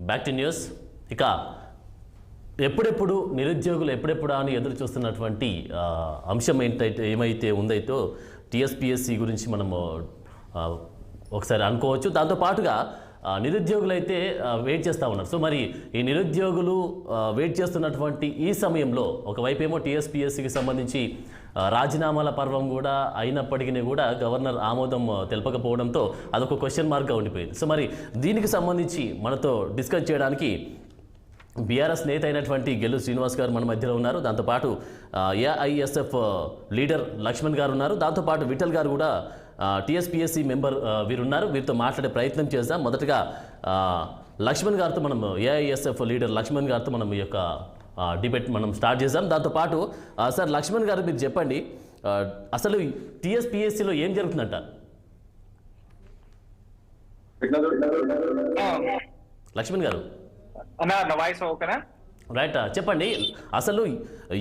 Back to news. ఇక ఎప్పుడెప్పుడు నిరుద్యోగులు ఎప్పుడెప్పుడు అని ఎదురు చూస్తున్నటువంటి అంశం ఏమైతే ఉందైతే టీఎస్పీఎస్సీ గురించి మనము ఒకసారి అనుకోవచ్చు. దాంతోపాటుగా నిరుద్యోగులు అయితే వెయిట్ చేస్తూ ఉన్నారు. సో మరి ఈ నిరుద్యోగులు వెయిట్ చేస్తున్నటువంటి ఈ సమయంలో ఒకవైపు ఏమో టీఎస్పీఎస్సీకి సంబంధించి రాజీనామాల పర్వం కూడా అయినప్పటికీ కూడా గవర్నర్ ఆమోదం తెలపకపోవడంతో అదొక క్వశ్చన్ మార్క్గా ఉండిపోయింది. సో మరి దీనికి సంబంధించి మనతో డిస్కస్ చేయడానికి బీఆర్ఎస్ నేత అయినటువంటి గెల్లు శ్రీనివాస్ గారు మన మధ్యలో ఉన్నారు. దాంతోపాటు ఏఐఎస్ఎఫ్ లీడర్ లక్ష్మణ్ గారు ఉన్నారు. దాంతోపాటు విఠల్ గారు కూడా టీఎస్పీఎస్సీ మెంబర్ వీరున్నారు. వీరితో మాట్లాడే ప్రయత్నం చేద్దాం. మొదటగా లక్ష్మణ్ గారితో మనం ఏఐఎస్ఎఫ్ లీడర్ లక్ష్మణ్ గారితో మనం ఈ యొక్క డిబేట్ మనం స్టార్ట్ చేద్దాం. దాంతోపాటు సార్ లక్ష్మణ్ గారు మీరు చెప్పండి, అసలు టీఎస్పీఎస్సీలో ఏం జరుగుతుందంట? లక్ష్మణ్ గారు రైట్, చెప్పండి అసలు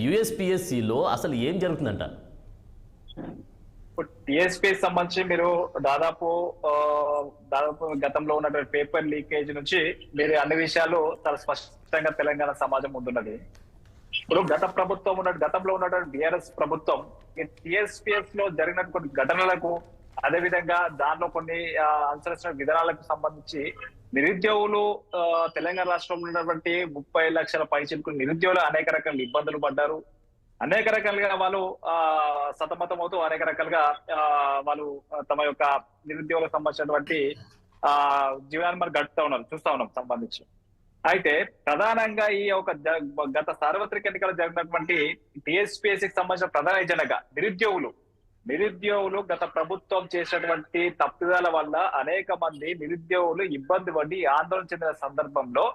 యూఎస్పీఎస్సీలో అసలు ఏం జరుగుతుందంట? టీఎస్పీఎస్ సంబంధించి మీరు దాదాపు గతంలో ఉన్నటువంటి పేపర్ లీకేజ్ నుంచి మీరు అన్ని విషయాలు చాలా స్పష్టంగా తెలంగాణ సమాజం ముందున్నది. ఇప్పుడు గతంలో ఉన్నటువంటి బీఆర్ఎస్ ప్రభుత్వం టీఎస్పీఎస్ లో జరిగిన కొన్ని ఘటనలకు, అదే విధంగా దానిలో కొన్ని అనుసరించిన విధానాలకు సంబంధించి నిరుద్యోగులు తెలంగాణ రాష్ట్రంలో ఉన్నటువంటి 30 లక్షల పైచిలకు నిరుద్యోగులు అనేక రకాల ఇబ్బందులు పడ్డారు. అనేక రకాలుగా వాళ్ళు సతమతం అవుతూ అనేక రకాలుగా వాళ్ళు తమ యొక్క నిరుద్యోగులకు సంబంధించినటువంటి జీవనాన్ని మనం చూస్తా ఉన్నాం సంబంధించి. అయితే ప్రధానంగా ఈ ఒక గత సార్వత్రిక ఎన్నికలు జరిగినటువంటి టీఎస్పీఎస్సీకి సంబంధించిన ప్రధాన ఎజెండాగా నిరుద్యోగులు గత ప్రభుత్వం చేసినటువంటి తప్పిదాల వల్ల అనేక మంది నిరుద్యోగులు ఇబ్బంది పడి ఆందోళన చెందిన సందర్భంలో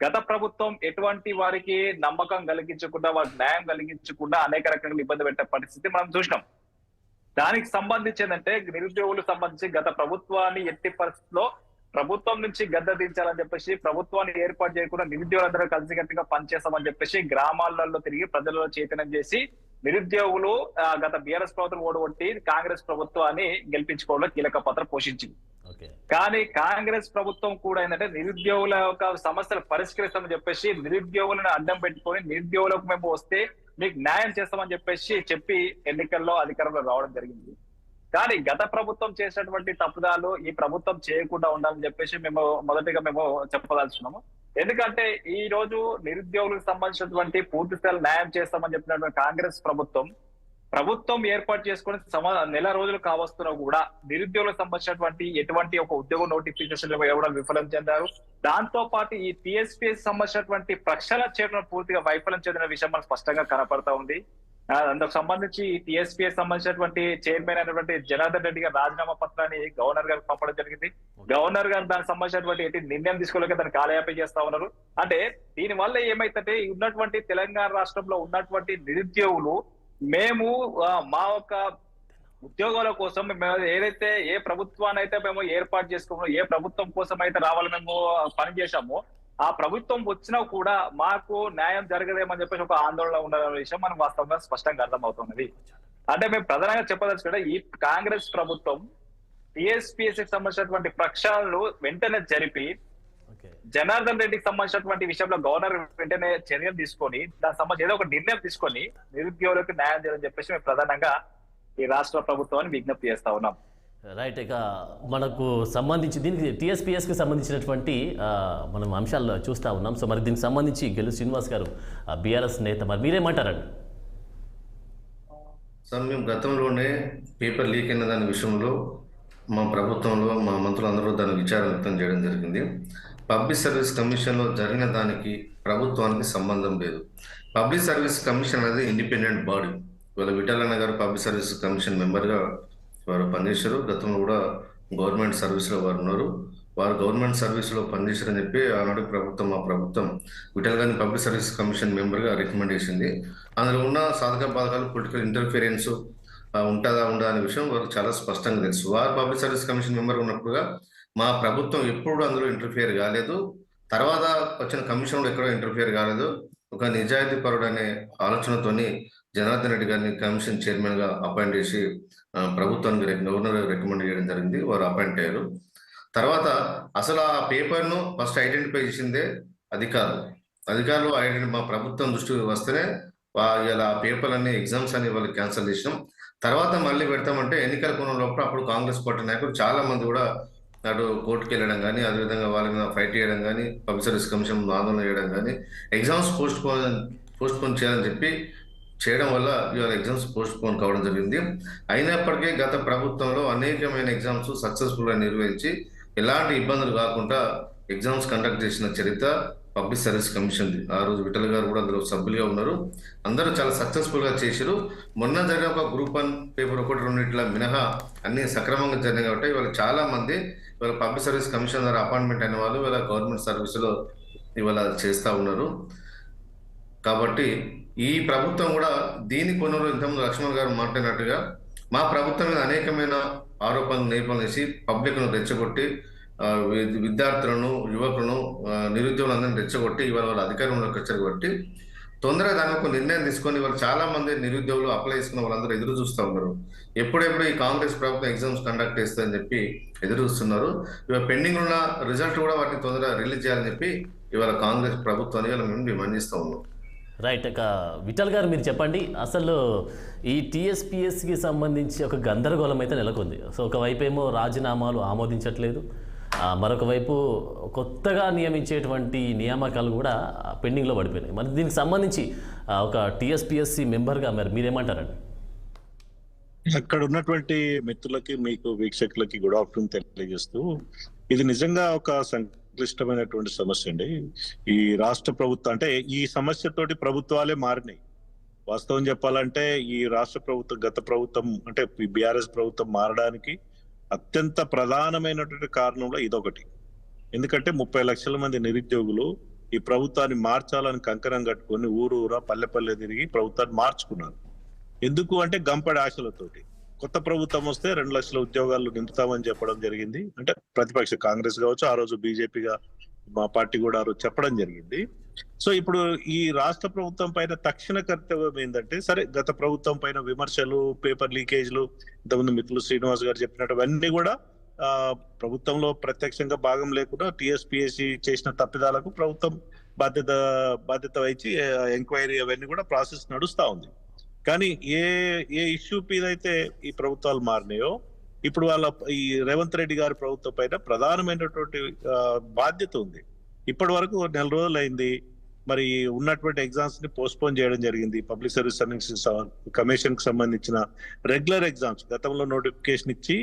గత ప్రభుత్వం ఎటువంటి వారికి నమ్మకం కలిగించకుండా, వారికి న్యాయం కలిగించకుండా అనేక రకాల ఇబ్బంది పెట్టే పరిస్థితి మనం చూసినాం. దానికి సంబంధించి ఏంటంటే నిరుద్యోగులకు సంబంధించి గత ప్రభుత్వాన్ని ఎట్టి పరిస్థితిలో ప్రభుత్వం నుంచి గద్ద దించాలని చెప్పేసి, ప్రభుత్వాన్ని ఏర్పాటు చేయకుండా నిరుద్యోగులందరూ కలిసికట్టుగా పనిచేస్తామని చెప్పేసి గ్రామాలలో తిరిగి ప్రజలలో చైతన్యం చేసి నిరుద్యోగులు గత బీఆర్ఎస్ ప్రభుత్వం ఓడగొట్టి కాంగ్రెస్ ప్రభుత్వాన్ని గెలిపించుకోవడంలో కీలక పాత్ర పోషించింది. కానీ కాంగ్రెస్ ప్రభుత్వం కూడా ఏంటంటే నిరుద్యోగుల యొక్క సమస్యలు పరిష్కరిస్తామని చెప్పేసి నిరుద్యోగులను అడ్డం పెట్టుకొని నిరుద్యోగులకు మేము వస్తే మీకు న్యాయం చేస్తామని చెప్పి ఎన్నికల్లో అధికారంలో రావడం జరిగింది. కానీ గత ప్రభుత్వం చేసినటువంటి తప్పుదాలు ఈ ప్రభుత్వం చేయకుండా ఉండాలని చెప్పేసి మొదటిగా మేము చెప్పదలుచున్నాము. ఎందుకంటే ఈ రోజు నిరుద్యోగులకు సంబంధించినటువంటి పూర్తి స్థాయిలో న్యాయం చేస్తామని చెప్పినటువంటి కాంగ్రెస్ ప్రభుత్వం ఏర్పాటు చేసుకుని నెల రోజులు కావస్తున్నా కూడా నిరుద్యోగులకు సంబంధించినటువంటి ఎటువంటి ఒక ఉద్యోగ నోటిఫికేషన్ ఇవ్వడం విఫలం చెందారు. దాంతో పాటు ఈ టీఎస్పీఎస్ సంబంధించినటువంటి ప్రక్షాళన చేయడం పూర్తిగా వైఫల్యం చెందిన విషయం మనకు స్పష్టంగా కనపడతా ఉంది. అందుకు సంబంధించి ఈ టీఎస్పీఎస్ సంబంధించినటువంటి చైర్మన్ అయినటువంటి జనార్దన్ రెడ్డి గారు రాజీనామా పత్రాన్ని గవర్నర్ గారికి పంపడం జరిగింది. గవర్నర్ గారు దానికి సంబంధించినటువంటి ఎట్టి నిర్ణయం తీసుకోలేక దాన్ని కాలయాపన చేస్తా ఉన్నారు. అంటే దీని వల్ల ఏమైతే ఉన్నటువంటి తెలంగాణ రాష్ట్రంలో ఉన్నటువంటి నిరుద్యోగులు మేము మా యొక్క ఉద్యోగాల కోసం మేము ఏదైతే ఏ ప్రభుత్వాన్ని అయితే మేము ఏర్పాటు చేసుకున్నామో, ఏ ప్రభుత్వం కోసం అయితే రావాలి మేము పనిచేసామో ఆ ప్రభుత్వం వచ్చినా కూడా మాకు న్యాయం జరగదేమని చెప్పేసి ఒక ఆందోళన ఉన్న విషయం మనకు వాస్తవంగా స్పష్టంగా అర్థమవుతున్నది. అంటే మేము ప్రధానంగా చెప్పదలుచుకుంటే ఈ కాంగ్రెస్ ప్రభుత్వం టీఎస్పీఎస్సీకి సంబంధించినటువంటి ప్రక్షాళనలు వెంటనే జరిపి జనార్దన్ రెడ్డికి సంబంధించినటువంటి విషయంలో గవర్నర్ వెంటనే చర్యలు తీసుకొని దానికి సంబంధించి ఏదో ఒక నిర్ణయం తీసుకొని నిరుద్యోగులకు న్యాయం చేయాలని చెప్పేసి మేము ప్రధానంగా ఈ రాష్ట్ర ప్రభుత్వాన్ని విజ్ఞప్తి చేస్తా ఉన్నాం. రైట్, ఇక మనకు సంబంధించి దీనికి టీఎస్పీఎస్కి సంబంధించినటువంటి మనం అంశాలు చూస్తూ ఉన్నాం. సో మరి దీనికి సంబంధించి గెల్లు శ్రీనివాస్ గారు బీఆర్ఎస్ నేత, మరి మీరేమంటారండి? సార్, మేము గతంలోనే పేపర్ లీక్ అయిన దాని విషయంలో మా ప్రభుత్వంలో మా మంత్రులందరూ దాని విచారణ వ్యక్తం చేయడం జరిగింది. పబ్లిక్ సర్వీస్ కమిషన్లో జరిగిన దానికి ప్రభుత్వానికి సంబంధం లేదు. పబ్లిక్ సర్వీస్ కమిషన్ అనేది ఇండిపెండెంట్ బాడీ. ఇవాళ విఠలన్న గారు పబ్లిక్ సర్వీస్ కమిషన్ మెంబర్గా వారు పనిచేశారు. గతంలో కూడా గవర్నమెంట్ సర్వీస్లో వారు ఉన్నారు. వారు గవర్నమెంట్ సర్వీస్లో పనిచేశారని చెప్పి ఆనాడు మా ప్రభుత్వం విఠల్ గారిని పబ్లిక్ సర్వీస్ కమిషన్ మెంబర్గా రికమెండ్ చేసింది. అందులో ఉన్న సాధక బాధకాలు, పొలిటికల్ ఇంటర్ఫిరెన్స్ ఉంటుందా అనే విషయం వారికి చాలా స్పష్టంగా తెలుసు. వారు పబ్లిక్ సర్వీస్ కమిషన్ మెంబర్ ఉన్నప్పుడుగా మా ప్రభుత్వం ఎప్పుడు అందులో ఇంటర్ఫియర్ కాలేదు. తర్వాత వచ్చిన కమిషన్లో ఎక్కడో ఇంటర్ఫియర్ కాలేదు. ఒక నిజాయితీ పరుడు అనే ఆలోచనతోని జనార్దన్ రెడ్డి గారిని కమిషన్ చైర్మన్ గా అపాయింట్ చేసి ప్రభుత్వానికి గవర్నర్ రికమెండ్ చేయడం జరిగింది. వారు అపాయింట్ అయ్యారు. తర్వాత అసలు ఆ పేపర్ను ఫస్ట్ ఐడెంటిఫై చేసిందే అధికారులు మా ప్రభుత్వం దృష్టికి వస్తేనే ఇలా ఆ పేపర్లన్నీ ఎగ్జామ్స్ అని వాళ్ళు క్యాన్సిల్ చేసినాం. తర్వాత మళ్ళీ పెడతామంటే ఎన్నికల కోణం లోపల అప్పుడు కాంగ్రెస్ పార్టీ నాయకులు చాలా మంది కూడా అటు కోర్టుకు వెళ్ళడం కానీ, అదేవిధంగా వాళ్ళ మీద ఫైట్ చేయడం కానీ, పబ్లిక్ సర్వీస్ కమిషన్ ఆందోళన చేయడం కానీ, ఎగ్జామ్స్ పోస్ట్ పోన్ చేయాలని చెప్పి చేయడం వల్ల ఇవాళ ఎగ్జామ్స్ పోస్ట్ పోన్ కావడం జరిగింది. అయినప్పటికీ గత ప్రభుత్వంలో అనేకమైన ఎగ్జామ్స్ సక్సెస్ఫుల్ గా నిర్వహించి ఎలాంటి ఇబ్బందులు కాకుండా ఎగ్జామ్స్ కండక్ట్ చేసిన చరిత్ర పబ్లిక్ సర్వీస్ కమిషన్. ఆ రోజు విఠల్ గారు కూడా అందులో సభ్యులుగా ఉన్నారు. అందరూ చాలా సక్సెస్ఫుల్ గా చేశారు. మొన్న జరిగిన ఒక గ్రూప్ 1 పేపర్ 1-2 మినహా అన్ని సక్రమంగా జరిగినాయి కాబట్టి ఇవాళ చాలా మంది ఇవాళ పబ్లిక్ సర్వీస్ కమిషన్ ద్వారా అపాయింట్మెంట్ అయిన వాళ్ళు ఇవాళ గవర్నమెంట్ సర్వీసులో ఇవాళ చేస్తా ఉన్నారు. కాబట్టి ఈ ప్రభుత్వం కూడా దీని కొనుగోలు ఇంతకుముందు లక్ష్మణ్ గారు మాట్లాడినట్టుగా మా ప్రభుత్వం మీద అనేకమైన ఆరోపణలు నేర్పణలు వేసి పబ్లిక్ ను రెచ్చగొట్టి విద్యార్థులను, యువకులను, నిరుద్యోగులందరినీ రెచ్చగొట్టి ఇవాళ వాళ్ళ అధికారంలోకి రెచ్చగొట్టి తొందరగా దాని ఒక నిర్ణయం తీసుకొని వాళ్ళు చాలా మంది నిరుద్యోగులు అప్లై చేసుకున్న వాళ్ళందరూ ఎదురు చూస్తూ ఉన్నారు. ఎప్పుడెప్పుడు ఈ కాంగ్రెస్ ప్రభుత్వం ఎగ్జామ్స్ కండక్ట్ చేస్తుందని చెప్పి ఎదురు చూస్తున్నారు. ఇవాళ పెండింగ్ ఉన్న రిజల్ట్ కూడా వాటిని తొందరగా రిలీజ్ చేయాలని చెప్పి ఇవాళ కాంగ్రెస్ ప్రభుత్వాన్ని మేము డిమాండ్ చేస్తూ ఉన్నాం. రైట్. ఇక విఠల్ గారు మీరు చెప్పండి, అసలు ఈ టీఎస్పీఎస్సికి సంబంధించి ఒక గందరగోళం అయితే నెలకొంది. సో ఒకవైపు ఏమో రాజీనామాలు ఆమోదించట్లేదు, మరొక వైపు కొత్తగా నియమించేటువంటి నియామకాలు కూడా పెండింగ్లో పడిపోయినాయి. మరి దీనికి సంబంధించి ఒక టీఎస్పీఎస్సి మెంబర్గా మరి మీరేమంటారండి? అక్కడ ఉన్నటువంటి మిత్రులకి, మీకు వీక్షకులకి గుడ్ ఆఫ్టర్నూన్ తెలియజేస్తూ, ఇది నిజంగా ఒక సంక్లిష్టమైనటువంటి సమస్య అండి. ఈ రాష్ట్ర ప్రభుత్వం అంటే ఈ సమస్యతోటి ప్రభుత్వాలే మారినాయి. వాస్తవం చెప్పాలంటే ఈ రాష్ట్ర ప్రభుత్వం, గత ప్రభుత్వం అంటే బీఆర్ఎస్ ప్రభుత్వం మారడానికి అత్యంత ప్రధానమైనటువంటి కారణంలో ఇదొకటి. ఎందుకంటే 30 లక్షల మంది నిరుద్యోగులు ఈ ప్రభుత్వాన్ని మార్చాలని కంకణం కట్టుకొని ఊరూరా పల్లె తిరిగి ప్రభుత్వాన్ని మార్చుకున్నారు. ఎందుకు అంటే గంపడి ఆశలతోటి. కొత్త ప్రభుత్వం వస్తే 2 లక్షల ఉద్యోగాలు నింపుతామని చెప్పడం జరిగింది. అంటే ప్రతిపక్ష కాంగ్రెస్ కావచ్చు, ఆ రోజు బీజేపీగా మా పార్టీ కూడా ఆ రోజు చెప్పడం జరిగింది. సో ఇప్పుడు ఈ రాష్ట్ర ప్రభుత్వం పైన తక్షణ కర్తవ్యం ఏంటంటే, సరే గత ప్రభుత్వం పైన విమర్శలు, పేపర్ లీకేజ్లు, ఇంతకుముందు మిత్రులు శ్రీనివాస్ గారు చెప్పినట్టు అవన్నీ కూడా ప్రభుత్వంలో ప్రత్యక్షంగా భాగం లేకుండా టీఎస్పీఎస్సీ చేసిన తప్పిదాలకు ప్రభుత్వం బాధ్యత వహించి ఎంక్వైరీ అవన్నీ కూడా ప్రాసెస్ నడుస్తా ఉంది. కానీ ఏ ఇష్యూ మీద అయితే ఈ ప్రభుత్వాలు మారినాయో, ఇప్పుడు ఈ రేవంత్ రెడ్డి గారి ప్రభుత్వం పైన ప్రధానమైనటువంటి బాధ్యత ఉంది. ఇప్పటి వరకు 4 రోజులు అయింది. మరి ఉన్నటువంటి ఎగ్జామ్స్ ని పోస్ట్పోన్ చేయడం జరిగింది. పబ్లిక్ సర్వీస్ కమిషన్ కి సంబంధించిన రెగ్యులర్ ఎగ్జామ్స్ గతంలో నోటిఫికేషన్ ఇచ్చి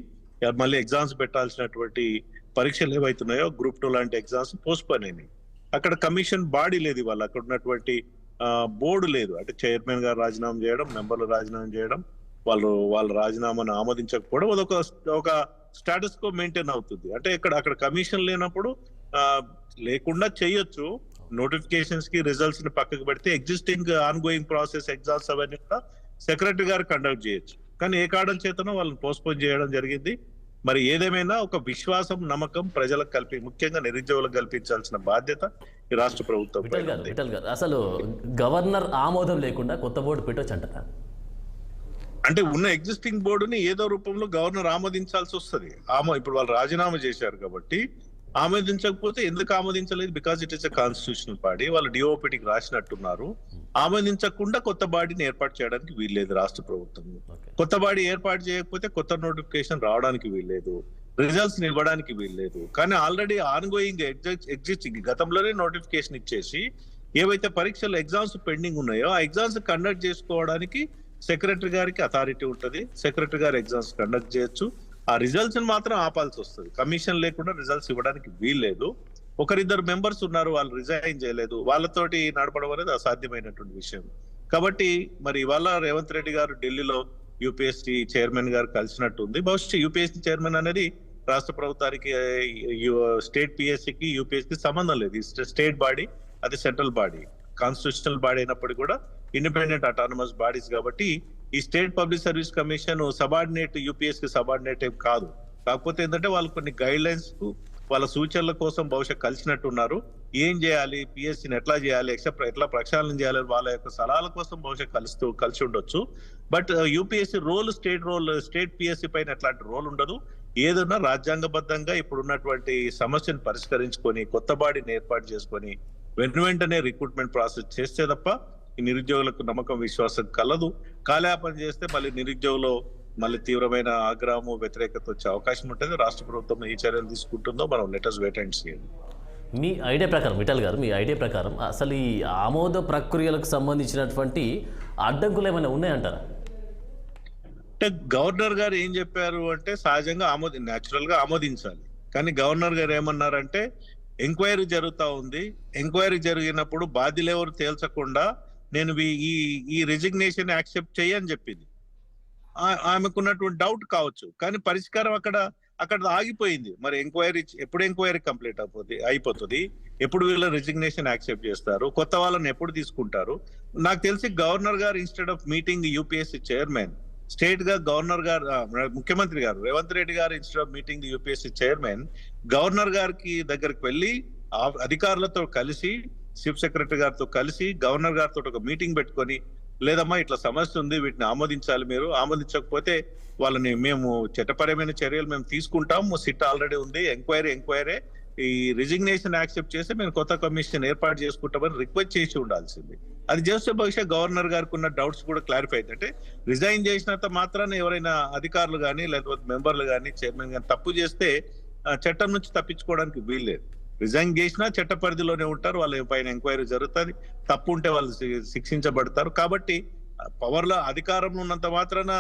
మళ్ళీ ఎగ్జామ్స్ పెట్టాల్సినటువంటి పరీక్షలు ఏవైతున్నాయో గ్రూప్ 2 లాంటి ఎగ్జామ్స్ పోస్ట్పోన్ అయినాయి. అక్కడ కమిషన్ బాడీ లేదు, ఇవాళ అక్కడ ఉన్నటువంటి బోర్డు లేదు. అంటే చైర్మన్ గారు రాజీనామా చేయడం, మెంబర్లు రాజీనామా చేయడం, వాళ్ళ రాజీనామాను ఆమోదించకపోవడం, ఒక స్టేటస్ కో మెయింటైన్ అవుతుంది. అంటే అక్కడ కమిషన్ లేనప్పుడు లేకుండా చేయొచ్చు. నోటిఫికేషన్స్ కి రిజల్ట్స్ ని పక్కకు పెడితే existing on going process exams అవన్నీ కూడా సెక్రటరీ గారు కండక్ట్ చేయొచ్చు. కానీ ఏ కారణం చేతనో వాళ్ళని పోస్ట్పోన్ చేయడం జరిగింది. మరి ఏదేమైనా ఒక విశ్వాసం, నమ్మకం ప్రజలకు ముఖ్యంగా నిరుద్యోగులకు కల్పించాల్సిన బాధ్యత ఈ రాష్ట్ర ప్రభుత్వం. విఠల్ గారు, అసలు గవర్నర్ ఆమోదం లేకుండా కొత్త బోర్డు పెట్టొచ్చు అంటారా? అంటే ఉన్న ఎగ్జిస్టింగ్ బోర్డుని ఏదో రూపంలో గవర్నర్ ఆమోదించాల్సి వస్తుంది. ఇప్పుడు వాళ్ళు రాజీనామా చేశారు కాబట్టి ఆమోదించకపోతే ఎందుకు ఆమోదించలేదు? Because it is a constitutional body. వాళ్ళు డిఓపిటికి రాసినట్టున్నారు. ఆమోదించకుండా కొత్త బాడీని ఏర్పాటు చేయడానికి వీల్లేదు రాష్ట్ర ప్రభుత్వం. కొత్త బాడీ ఏర్పాటు చేయకపోతే కొత్త నోటిఫికేషన్ రావడానికి వీల్లేదు, రిజల్ట్స్ ఇవ్వడానికి వీల్లేదు. కానీ ఆల్రెడీ ఆన్ గోయింగ్ ఎగ్జిస్టింగ్ గతంలోనే నోటిఫికేషన్ ఇచ్చేసి ఏవైతే పరీక్షలు ఎగ్జామ్స్ పెండింగ్ ఉన్నాయో ఆ ఎగ్జామ్స్ కండక్ట్ చేసుకోవడానికి సెక్రటరీ గారికి అథారిటీ ఉంటుంది. సెక్రటరీ గారు ఎగ్జామ్స్ కండక్ట్ చేయొచ్చు. ఆ రిజల్ట్స్ మాత్రం ఆపాల్సి వస్తుంది. కమిషన్ లేకుండా రిజల్ట్స్ ఇవ్వడానికి వీల్లేదు. 1-2 మెంబర్స్ ఉన్నారు, వాళ్ళు రిజైన్ చేయలేదు. వాళ్ళతోటి నడపడం అనేది అసాధ్యమైనటువంటి విషయం. కాబట్టి మరి ఇవాళ రేవంత్ రెడ్డి గారు ఢిల్లీలో యూపీఎస్సీ చైర్మన్ గారు కలిసినట్టుంది. బహుశా యూపీఎస్సీ చైర్మన్ అనేది రాష్ట్ర ప్రభుత్వానికి, స్టేట్ పిఎస్సికి యూపీఎస్సీ సంబంధం లేదు. స్టేట్ బాడీ, అది సెంట్రల్ బాడీ, కాన్స్టిట్యూషనల్ బాడీ అయినప్పటికీ కూడా ఇండిపెండెంట్ అటానమస్ బాడీస్. కాబట్టి ఈ state public service commission subordinate, UPS కి సబార్డినేట్ ఏం కాదు. కాకపోతే ఏంటంటే వాళ్ళు కొన్ని గైడ్ లైన్స్ కు, వాళ్ళ సూచనల కోసం బహుశా కలిసినట్టున్నారు. ఏం చేయాలి, పిఎస్సీని ఎట్లా చేయాలి, ఎట్లా ప్రక్షాళన చేయాలి, వాళ్ళ యొక్క సలహాల కోసం బహుశా కలిసి ఉండొచ్చు. బట్ యూపీఎస్సీ స్టేట్ పిఎస్సీ పైన ఎట్లాంటి రోల్ ఉండదు. ఏదన్నా రాజ్యాంగబద్ధంగా ఇప్పుడున్నటువంటి సమస్యను పరిష్కరించుకొని కొత్త బాడీని ఏర్పాటు చేసుకొని వెంటనే రిక్రూట్మెంట్ ప్రాసెస్ చేస్తే తప్ప ఈ నిరుద్యోగులకు నమ్మకం విశ్వాసం కలదు. కాలయాపన చేస్తే మళ్ళీ నిరుద్యోగులు మళ్ళీ తీవ్రమైన ఆగ్రహము వ్యతిరేకత వచ్చే అవకాశం ఉంటుంది. రాష్ట్ర ప్రభుత్వం ఏ చర్యలు తీసుకుంటుందో మనం లెటర్స్ వెయిట్ అండ్ సీ. మీ ఐడియా ప్రకారం విఠల్ గారు, మీ ఐడియా ప్రకారం అసలు ఈ ఆమోద ప్రక్రియలకు సంబంధించినటువంటి అడ్డంకులు ఏమైనా ఉన్నాయంటారా? అంటే గవర్నర్ గారు ఏం చెప్పారు అంటే సహజంగా న్యాచురల్ గా ఆమోదించాలి. కానీ గవర్నర్ గారు ఏమన్నారంటే ఎంక్వైరీ జరుగుతా ఉంది, ఎంక్వైరీ జరిగినప్పుడు బాధ్యులు ఎవరు తేల్చకుండా నేను ఈ రెసిగ్నేషన్ యాక్సెప్ట్ చేయని చెప్పింది. ఆమెకున్నటువంటి డౌట్ కావచ్చు, కానీ పరిష్కారం అక్కడ ఆగిపోయింది. మరి ఎప్పుడు ఎంక్వైరీ కంప్లీట్ అయిపోతుంది, ఎప్పుడు వీళ్ళ రెసిగ్నేషన్ యాక్సెప్ట్ చేస్తారు, కొత్త వాళ్ళని ఎప్పుడు తీసుకుంటారు? నాకు తెలిసి గవర్నర్ గారు instead of meeting UPSC chairman state గా గవర్నర్ గారు ముఖ్యమంత్రి గారు రేవంత్ రెడ్డి గారు instead of meeting UPSC chairman governor గారికి దగ్గరికి వెళ్ళి అధికారులతో కలిసి చీఫ్ సెక్రటరీ గారితో కలిసి గవర్నర్ గారితో ఒక మీటింగ్ పెట్టుకొని, లేదమ్మా ఇట్లా సమస్య ఉంది, వీటిని ఆమోదించాలి, మీరు ఆమోదించకపోతే వాళ్ళని మేము చట్టపరమైన చర్యలు మేము తీసుకుంటాము, సిట్ ఆల్రెడీ ఉంది, ఎంక్వైరీ ఈ రిజిగ్నేషన్ యాక్సెప్ట్ చేస్తే మేము కొత్త కమిషన్ ఏర్పాటు చేసుకుంటామని రిక్వెస్ట్ చేసి ఉండాల్సింది. అది చేస్తే బహుశా గవర్నర్ గారికి ఉన్న డౌట్స్ కూడా క్లారిఫై అయింది. అంటే రిజైన్ చేసినంత మాత్రాన ఎవరైనా అధికారులు కానీ లేకపోతే మెంబర్లు కానీ చైర్మన్ కానీ తప్పు చేస్తే చట్టం నుంచి తప్పించుకోవడానికి వీల్లేదు. రిజైన్ చేసినా చట్ట పరిధిలోనే ఉంటారు, వాళ్ళ పైన ఎంక్వైరీ జరుగుతుంది, తప్పు ఉంటే వాళ్ళు శిక్షించబడతారు. కాబట్టి పవర్లో అధికారంలో ఉన్నంత మాత్రాన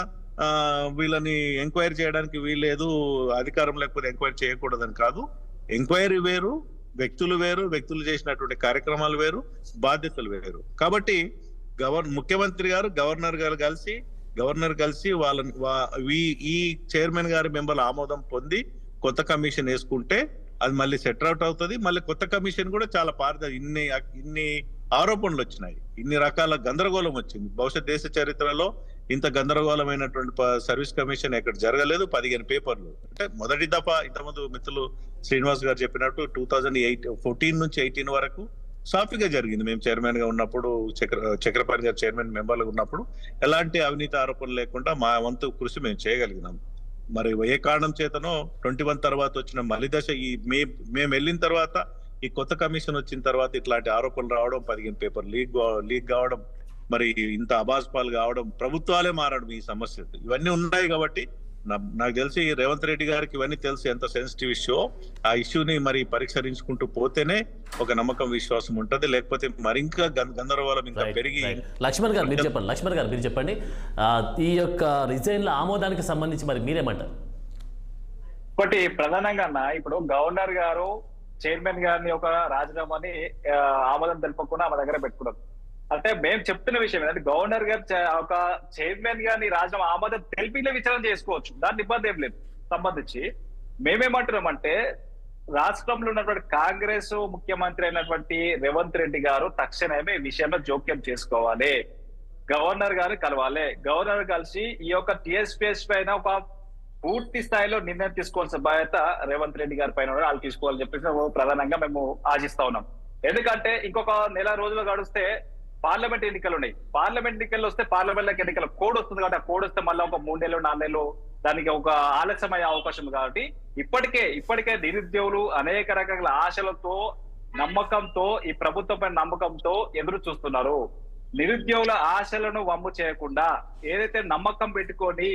వీళ్ళని ఎంక్వైరీ చేయడానికి వీల్లేదు, అధికారం లేకపోతే ఎంక్వైరీ చేయకూడదని కాదు. ఎంక్వైరీ వేరు, వ్యక్తులు వేరు, వ్యక్తులు చేసినటువంటి కార్యక్రమాలు వేరు, బాధ్యతలు వేరు. కాబట్టి ముఖ్యమంత్రి గారు గవర్నర్ కలిసి వాళ్ళని ఈ చైర్మన్ గారి మెంబర్ల ఆమోదం పొంది కొత్త కమిషన్ వేసుకుంటే అది మళ్ళీ సెట్ అవుట్ అవుతుంది. మళ్ళీ కొత్త కమిషన్ కూడా చాలా ఇన్ని ఆరోపణలు వచ్చినాయి, ఇన్ని రకాల గందరగోళం వచ్చింది. బహుశా దేశ చరిత్రలో ఇంత గందరగోళమైనటువంటి సర్వీస్ కమిషన్ ఎక్కడ జరగలేదు. 15 పేపర్లు. అంటే మొదటి దఫా ఇంతకుముందు మిత్రులు శ్రీనివాస్ గారు చెప్పినట్టు 2014 నుంచి 18 వరకు సాఫీగా జరిగింది. మేము చైర్మన్ గా ఉన్నప్పుడు, చక్రపాణి గారు చైర్మన్ మెంబర్లు ఉన్నప్పుడు ఎలాంటి అవినీతి ఆరోపణలు లేకుండా మా వంతు కృషి మేము చేయగలిగినాం. మరి ఏ కారణం చేతనో 21 తర్వాత వచ్చిన మలి దశ మేము వెళ్ళిన తర్వాత ఈ కొత్త కమిషన్ వచ్చిన తర్వాత ఇట్లాంటి ఆరోపణలు రావడం, 15 పేపర్ లీక్ కావడం, మరి ఇంత అబాస్పాలు కావడం, ప్రభుత్వాలే మారడం, ఈ సమస్య ఇవన్నీ ఉన్నాయి. కాబట్టి నాకు తెలిసి రేవంత్ రెడ్డి గారికి ఇవన్నీ తెలిసి ఎంత సెన్సిటివ్ ఇష్యూ, ఆ ఇష్యూని మరి పరిష్కరించుకుంటూ పోతేనే ఒక నమ్మకం విశ్వాసం ఉంటది. లేకపోతే మరి ఇంకా గందరగోళం ఇంకా పెరిగి. లక్ష్మణ్ గారు మీరు చెప్పండి ఈ యొక్క రిజైన్ల ఆమోదానికి సంబంధించి మరి మీరేమంటారు? ఒకటి ప్రధానంగా ఇప్పుడు గవర్నర్ గారు చైర్మన్ గారిని ఒక రాజీనామాని ఆమోదం తెలుపకుండా మా దగ్గర పెట్టుకున్నారు. అంటే మేము చెప్తున్న విషయం ఏంటంటే గవర్నర్ గారు ఒక చైర్మన్ గారిని రాజీనామా ఆమోదం తెలిపిన విచారణ చేసుకోవచ్చు, దాని ఇబ్బంది ఏం లేదు. సంబంధించి మేమేమంటున్నామంటే రాష్ట్రంలో ఉన్నటువంటి కాంగ్రెస్ ముఖ్యమంత్రి అయినటువంటి రేవంత్ రెడ్డి గారు తక్షణమే ఈ విషయంలో జోక్యం చేసుకోవాలి, గవర్నర్ గారు కలవాలి, గవర్నర్ కలిసి ఈ యొక్క టీఎస్పీఎస్ పైన ఒక పూర్తి స్థాయిలో నిర్ణయం తీసుకోవాల్సిన బాధ్యత రేవంత్ రెడ్డి గారి పైన వాళ్ళు తీసుకోవాలని చెప్పేసి ప్రధానంగా మేము ఆశిస్తా ఉన్నాం. ఎందుకంటే ఇంకొక నెల రోజులు గడిస్తే పార్లమెంట్ ఎన్నికలు ఉన్నాయి. పార్లమెంట్ ఎన్నికలు వస్తే పార్లమెంట్ ఎన్నికల కోడ్ వస్తుంది కాబట్టి ఆ కోడ్ వస్తే మళ్ళీ ఒక 3 నెలలు 4 నెలలు దానికి ఒక ఆలస్యం అయ్యే అవకాశం. కాబట్టి ఇప్పటికే నిరుద్యోగులు అనేక రకాల ఆశలతో, నమ్మకంతో, ఈ ప్రభుత్వంపై నమ్మకంతో ఎదురు చూస్తున్నారు. నిరుద్యోగుల ఆశలను వమ్ము చేయకుండా ఏదైతే నమ్మకం పెట్టుకొని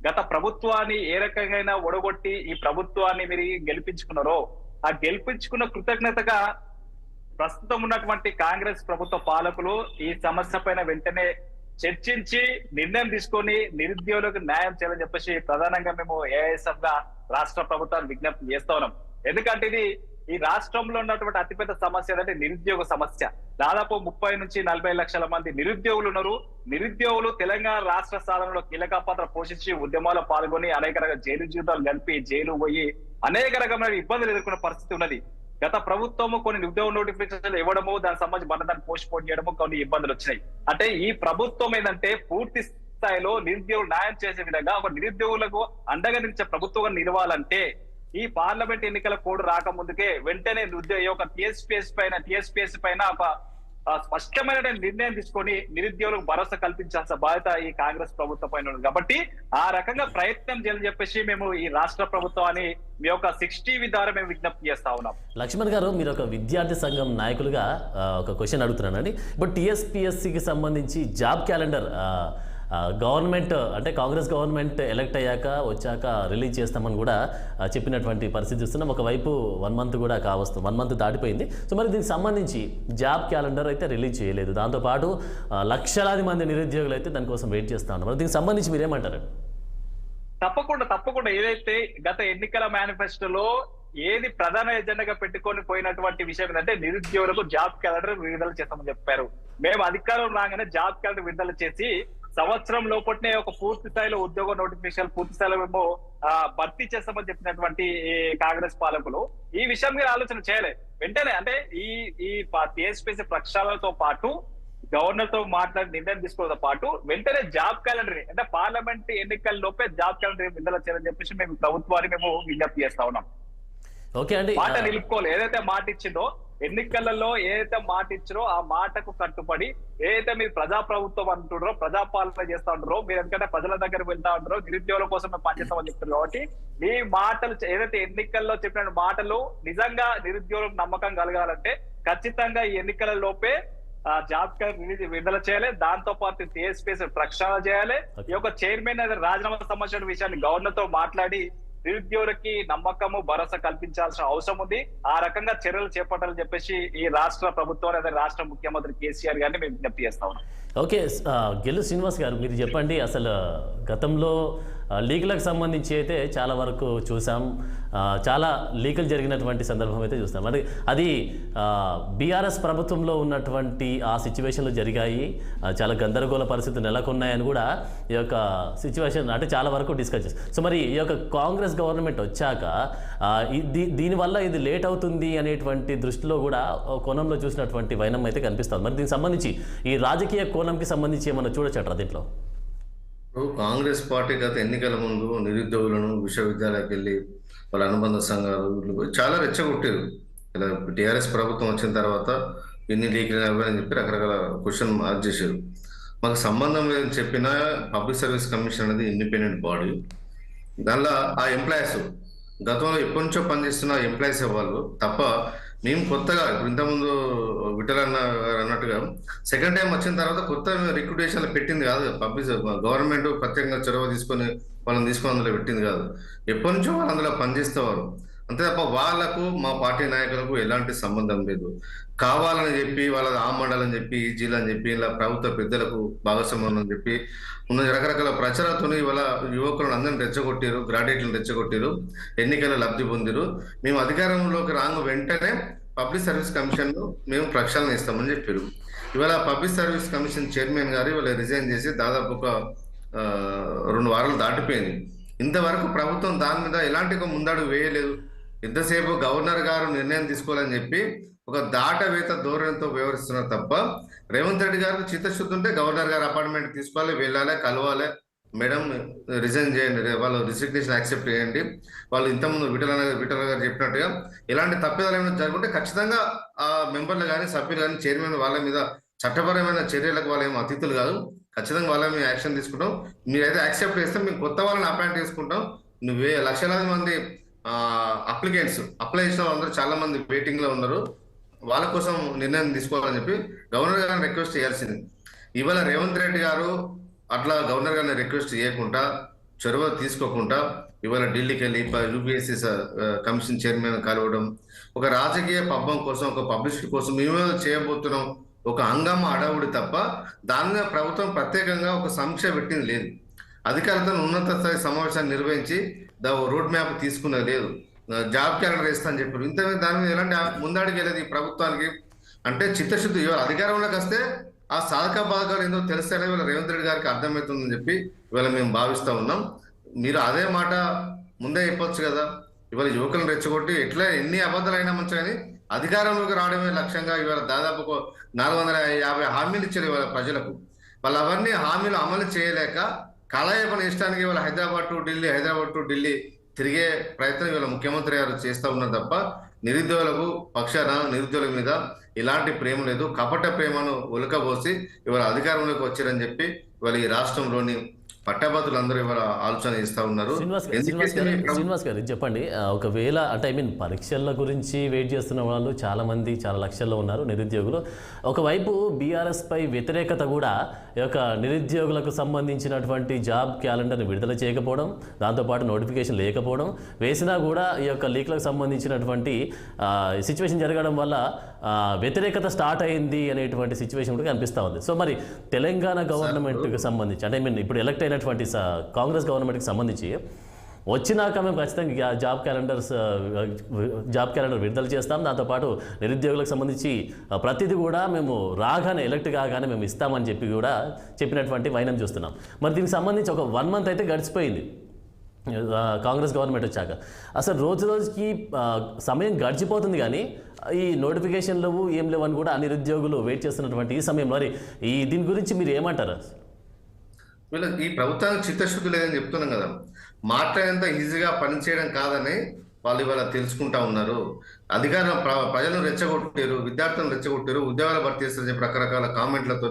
గత ప్రభుత్వాన్ని ఏ రకంగా ఒడగొట్టి ఈ ప్రభుత్వాన్ని మీరు గెలిపించుకున్నారో ఆ గెలిపించుకున్న కృతజ్ఞతగా ప్రస్తుతం ఉన్నటువంటి కాంగ్రెస్ ప్రభుత్వ పాలకులు ఈ సమస్య పైన వెంటనే చర్చించి నిర్ణయం తీసుకొని నిరుద్యోగులకు న్యాయం చేయాలని చెప్పేసి ప్రధానంగా మేము ఏఐఎస్ఎఫ్ గా రాష్ట్ర ప్రభుత్వాన్ని విజ్ఞప్తి చేస్తా ఉన్నాం. ఎందుకంటే ఇది ఈ రాష్ట్రంలో ఉన్నటువంటి అతిపెద్ద సమస్య ఏంటంటే నిరుద్యోగ సమస్య. దాదాపు 30 నుంచి 40 లక్షల మంది నిరుద్యోగులు ఉన్నారు. నిరుద్యోగులు తెలంగాణ రాష్ట్ర సాధనలో కీలక పాత్ర పోషించి ఉద్యమాల్లో పాల్గొని అనేక రకాల జైలు జీవితాలు గడిపి జైలు పోయి అనేక రకమైన ఇబ్బందులు ఎదుర్కొన్న పరిస్థితి ఉన్నది. గత ప్రభుత్వము కొన్ని ఉద్యోగ నోటిఫికేషన్లు ఇవ్వడము, దానికి సంబంధించి మరణాన్ని పోస్ట్ పోన్ చేయడము కొన్ని ఇబ్బందులు వచ్చినాయి. అంటే ఈ ప్రభుత్వం ఏంటంటే పూర్తి స్థాయిలో నిరుద్యోగులు న్యాయం చేసే విధంగా ఒక నిరుద్యోగులకు అండగా నిలిచే ప్రభుత్వం నిలవాలంటే ఈ పార్లమెంట్ ఎన్నికల కోడ్ రాకముందుకే వెంటనే టీఎస్పీఎస్ పైన ఒక స్పష్టమైన నిర్ణయం తీసుకొని నిరుద్యోగులకు భరోసా కల్పించాల్సిన బాధ్యత ఈ కాంగ్రెస్ ప్రభుత్వం పైన ఉంది. కాబట్టి ఆ రకంగా ప్రయత్నం చేయాలని చెప్పేసి మేము ఈ రాష్ట్ర ప్రభుత్వాన్ని మీ యొక్క 6TV ద్వారా మేము విజ్ఞప్తి చేస్తా ఉన్నాం. లక్ష్మణ్ గారు, మీరు ఒక విద్యార్థి సంఘం నాయకులుగా ఒక క్వశ్చన్ అడుగుతున్నానండి. ఇప్పుడు టీఎస్పీఎస్సీకి సంబంధించి జాబ్ క్యాలెండర్ గవర్నమెంట్ అంటే కాంగ్రెస్ గవర్నమెంట్ ఎలక్ట్ వచ్చాక రిలీజ్ చేస్తామని కూడా చెప్పినటువంటి పరిస్థితి చూస్తున్నాం. ఒకవైపు 1 month కూడా కావస్తుంది, 1 month దాటిపోయింది. సో మరి దీనికి సంబంధించి జాబ్ క్యాలెండర్ అయితే రిలీజ్ చేయలేదు. దాంతోపాటు లక్షలాది మంది నిరుద్యోగులు అయితే దానికోసం వెయిట్ చేస్తా ఉన్నారు. దీనికి సంబంధించి మీరేమంటారు? తప్పకుండా ఏదైతే గత ఎన్నికల మేనిఫెస్టోలో ఏది ప్రధాన ఎజెండాగా పెట్టుకొని పోయినటువంటి విషయం ఏంటంటే నిరుద్యోగులకు జాబ్ క్యాలెండర్ విడుదల చేస్తామని చెప్పారు. మేము అధికారం రాగానే జాబ్ క్యాలెండర్ విడుదల చేసి సంవత్సరం లోపట్నే ఒక పూర్తి స్థాయిలో ఉద్యోగ నోటిఫికేషన్ పూర్తి స్థాయిలో మేము భర్తీ చేస్తామని చెప్పినటువంటి కాంగ్రెస్ పాలకులు ఈ విషయం మీద ఆలోచన చేయలేదు. వెంటనే అంటే ఈ టీఎస్పీఎస్సీ ప్రక్షాళనతో పాటు గవర్నర్ తో మాట్లాడి నిర్ణయం తీసుకోవడంతో పాటు వెంటనే జాబ్ క్యాలెండర్ అంటే పార్లమెంట్ ఎన్నికల లోపే జాబ్ క్యాలెండర్ విడుదల చేయాలని చెప్పేసి మేము ప్రభుత్వాన్ని మేము విజ్ఞప్తి చేస్తా ఉన్నాం. ఓకే అండి, మాట నిలుపుకోవాలి. ఏదైతే మాట ఇచ్చిందో ఎన్నికలలో ఏదైతే మాట ఇచ్చారో ఆ మాటకు కట్టుబడి ఏదైతే మీరు ప్రజాప్రభుత్వం అంటున్నారో ప్రజాపాలన చేస్తా ఉంటారో మీరు ఎందుకంటే ప్రజల దగ్గర వెళ్తా ఉంటారో నిరుద్యోగుల కోసం మేము పనిచేస్తామని చెప్తున్నారు. కాబట్టి మీ మాటలు ఏదైతే ఎన్నికల్లో చెప్పిన మాటలు నిజంగా నిరుద్యోగులకు నమ్మకం కలగాలంటే ఖచ్చితంగా ఈ ఎన్నికల లోపే జాబ్ క్యాలెండర్ విడుదల చేయాలి. దాంతో పాటు టీఎస్పీఎస్సీ ప్రక్షాళన చేయాలి. ఈ యొక్క చైర్మన్ రాజీనామా సంబంధించిన విషయాన్ని గవర్నర్ తో మాట్లాడి నిరుద్యోగులకి నమ్మకము భరోసా కల్పించాల్సిన అవసరం ఉంది. ఆ రకంగా చర్యలు చేపట్టాలని చెప్పేసి ఈ రాష్ట్ర ప్రభుత్వం లేదా రాష్ట్ర ముఖ్యమంత్రి కేసీఆర్ గారిని మేము విజ్ఞప్తి చేస్తా ఉన్నాం. ఓకే, గెల్లు శ్రీనివాస్ గారు, మీరు చెప్పండి. అసలు గతంలో లీకులకు సంబంధించి అయితే చాలా వరకు చూసాం, చాలా లీకులు జరిగినటువంటి సందర్భం అయితే చూస్తాం. మరి అది బీఆర్ఎస్ ప్రభుత్వంలో ఉన్నటువంటి ఆ సిచ్యువేషన్లు జరిగాయి, చాలా గందరగోళ పరిస్థితులు నెలకొన్నాయని కూడా ఈ యొక్క సిచ్యువేషన్ అంటే చాలా వరకు డిస్కస్ చేస్తాం. సో మరి ఈ యొక్క కాంగ్రెస్ గవర్నమెంట్ వచ్చాక దీనివల్ల ఇది లేట్ అవుతుంది అనేటువంటి దృష్టిలో కూడా కోణంలో చూసినటువంటి వైనం అయితే కనిపిస్తుంది. మరి దీనికి సంబంధించి ఈ రాజకీయ కోణంకి సంబంధించి ఏమన్నా చూడొచ్చట్రా దీంట్లో? కాంగ్రెస్ పార్టీ గత ఎన్నికల ముందు నిరుద్యోగులను విశ్వవిద్యాలయాలకు వెళ్ళి వాళ్ళ అనుబంధ సంఘాలు చాలా రెచ్చగొట్టారు. ఇలా టీఆర్ఎస్ ప్రభుత్వం వచ్చిన తర్వాత ఎన్ని లీకులు అవ్వాలని చెప్పి రకరకాల క్వశ్చన్ మార్క్ చేశారు. మాకు సంబంధం లేదని చెప్పిన పబ్లిక్ సర్వీస్ కమిషన్ అనేది ఇండిపెండెంట్ బాడీ. దానిలో ఆ ఎంప్లాయీస్ గతంలో ఎప్పటి నుంచో పనిచేస్తున్న ఎంప్లాయీస్ వాళ్ళు తప్ప మేము కొత్తగా ఇప్పుడు ఇంతకుముందు విఠల్ అన్నట్టుగా సెకండ్ టైం వచ్చిన తర్వాత కొత్త రిక్రూటేషన్లు పెట్టింది కాదు. పబ్లిక్ గవర్నమెంట్ ప్రత్యేకంగా చొరవ తీసుకొని వాళ్ళని తీసుకొని అందులో పెట్టింది కాదు. ఎప్పటి నుంచో వాళ్ళు అందులో పనిచేసేవారు. అంతే తప్ప వాళ్లకు మా పార్టీ నాయకులకు ఎలాంటి సంబంధం లేదు. కావాలని చెప్పి వాళ్ళది ఆ మండలని చెప్పి ఈ జిల్లా అని చెప్పి ఇలా ప్రభుత్వ పెద్దలకు భాగస్వామ్యం అని చెప్పి ఉన్న రకరకాల ప్రచారంతో ఇవాళ యువకులను అందరిని రెచ్చగొట్టారు, గ్రాడ్యుయేట్లను రెచ్చగొట్టారు, ఎన్నికల లబ్ధి పొందిరు. మేము అధికారంలోకి రాంగ వెంటనే పబ్లిక్ సర్వీస్ కమిషన్ మేము ప్రక్షాళన ఇస్తామని చెప్పారు. ఇవాళ పబ్లిక్ సర్వీస్ కమిషన్ చైర్మన్ గారు ఇవాళ రిజైన్ చేసి దాదాపు ఒక 2 వారాలు దాటిపోయింది. ఇంతవరకు ప్రభుత్వం దాని మీద ఎలాంటి ముందడుగు వేయలేదు. ఎంతసేపు గవర్నర్ గారు నిర్ణయం తీసుకోవాలని చెప్పి ఒక దాటవేత ధోరణితో వ్యవహరిస్తున్నారు తప్ప రేవంత్ రెడ్డి గారికి చిత్తశుద్ధి ఉంటే గవర్నర్ గారు అపాయింట్మెంట్ తీసుకోవాలి, వెళ్ళాలి, కలవాలి, మేడం రిజైన్ చేయండి, వాళ్ళు రిసిగ్నేషన్ యాక్సెప్ట్ చేయండి. వాళ్ళు ఇంతకుముందు విఠల్ గారు చెప్పినట్టుగా ఇలాంటి తప్పిదాలు ఏమైనా జరుగుతుంటే ఖచ్చితంగా ఆ మెంబర్లు కానీ సభ్యులు కానీ చైర్మన్ వాళ్ళ మీద చట్టపరమైన చర్యలకు వాళ్ళు ఏమో అతిథులు కాదు, ఖచ్చితంగా వాళ్ళ మేము యాక్షన్ తీసుకుంటాం. మీరైతే యాక్సెప్ట్ చేస్తే మేము కొత్త వాళ్ళని అపాయింట్ చేసుకుంటాం. నువ్వే లక్షలాది మంది అప్లికెంట్స్ అప్లై చేసిన వాళ్ళందరూ చాలా మంది వెయిటింగ్ లో ఉన్నారు, వాళ్ళ కోసం నిర్ణయం తీసుకోవాలని చెప్పి గవర్నర్ గారిని రిక్వెస్ట్ చేయాల్సింది. ఇవాళ రేవంత్ రెడ్డి గారు అట్లా గవర్నర్ గారిని రిక్వెస్ట్ చేయకుండా చొరవ తీసుకోకుండా ఇవాళ ఢిల్లీకి వెళ్ళి యూపీఎస్సీ కమిషన్ చైర్మన్ కలవడం, ఒక రాజకీయ పబ్బం కోసం, ఒక పబ్లిసిటీ కోసం మేమే చేయబోతున్నాం ఒక హంగామా అడవుడి తప్ప దాని మీద ప్రభుత్వం ప్రత్యేకంగా ఒక సమీక్ష పెట్టింది లేదు. అధికారులతో ఉన్నత స్థాయి సమావేశాన్ని నిర్వహించి రోడ్ మ్యాప్ తీసుకున్నది లేదు. జాబ్ క్యాలెండర్ వేస్తా అని చెప్పారు. ఇంత దాని మీద ఎలాంటి ముందడికి వెళ్ళేది ఈ ప్రభుత్వానికి అంటే చిత్తశుద్ధి. ఇవాళ అధికారంలోకి వస్తే ఆ సాధక బాధకాలు ఏందో తెలుస్తానే ఇవాళ రేవంత్ రెడ్డి గారికి అర్థమవుతుందని చెప్పి ఇవాళ మేము భావిస్తా ఉన్నాం. మీరు అదే మాట ముందే చెప్పొచ్చు కదా. ఇవాళ యువకులను రెచ్చగొట్టి ఎట్లా ఎన్ని అబద్ధాలు అయినా మంచి కానీ అధికారంలోకి రావడమే లక్ష్యంగా ఇవాళ దాదాపు 450 హామీలు ఇచ్చారు ఇవాళ ప్రజలకు. వాళ్ళు అవన్నీ హామీలు అమలు చేయలేక కళాయపన ఇష్టానికి ఇవాళ హైదరాబాద్ టు ఢిల్లీ తిరిగే ప్రయత్నం ఇవాళ ముఖ్యమంత్రి గారు చేస్తూ ఉన్నారు తప్ప నిరుద్యోగులకు పక్షాన నిరుద్యోగుల మీద ఇలాంటి ప్రేమ లేదు, కపట ప్రేమను ఒలకబోసి ఇవాళ అధికారంలోకి వచ్చారని చెప్పి ఇవాళ ఈ రాష్ట్రంలోని పట్టభద్రులందరూ ఇవాళ ఆలోచన ఇస్తా ఉన్నారు. శ్రీనివాస్ గారు చెప్పండి, ఒకవేళ అంటే పరీక్షల గురించి వెయిట్ చేస్తున్న వాళ్ళు చాలా మంది, చాలా లక్షల్లో ఉన్నారు నిరుద్యోగులు. ఒకవైపు బీఆర్ఎస్ పై వ్యతిరేకత కూడా ఈ యొక్క నిరుద్యోగులకు సంబంధించినటువంటి జాబ్ క్యాలెండర్ని విడుదల చేయకపోవడం, దాంతోపాటు నోటిఫికేషన్ లేకపోవడం, వేసినా కూడా ఈ యొక్క లీక్లకు సంబంధించినటువంటి సిచ్యువేషన్ జరగడం వల్ల వ్యతిరేకత స్టార్ట్ అయింది అనేటువంటి సిచ్యువేషన్ కూడా కనిపిస్తూ ఉంది. సో మరి తెలంగాణ గవర్నమెంట్కి సంబంధించి అంటే ఇప్పుడు ఎలక్ట్ అయినటువంటి కాంగ్రెస్ గవర్నమెంట్కి సంబంధించి వచ్చినాక మేము ఖచ్చితంగా జాబ్ క్యాలెండర్ విడుదల చేస్తాం, దాంతోపాటు నిరుద్యోగులకు సంబంధించి ప్రతిదీ కూడా మేము రాగానే ఎలక్ట్ కాగానే మేము ఇస్తామని చెప్పి కూడా చెప్పినటువంటి వైనం చూస్తున్నాం. మరి దీనికి సంబంధించి ఒక 1 month అయితే గడిచిపోయింది కాంగ్రెస్ గవర్నమెంట్ వచ్చాక. అసలు రోజు రోజుకి సమయం గడిచిపోతుంది, కానీ ఈ నోటిఫికేషన్ లేవు, ఏం లేవని కూడా నిరుద్యోగులు వెయిట్ చేస్తున్నటువంటి ఈ సమయం మరి దీని గురించి మీరు ఏమంటారు? వీళ్ళ ఈ ప్రభుత్వానికి చిత్తశుద్ధి లేదని చెప్తున్నాం కదా, మాట్లాడేంత ఈజీగా పనిచేయడం కాదని వాళ్ళు ఇవాళ తెలుసుకుంటా ఉన్నారు. అధికారం ప్రజలను రెచ్చగొట్టారు, విద్యార్థులను రెచ్చగొట్టారు, ఉద్యోగాలు భర్తీ చేస్తారని చెప్పి రకరకాల కామెంట్లతో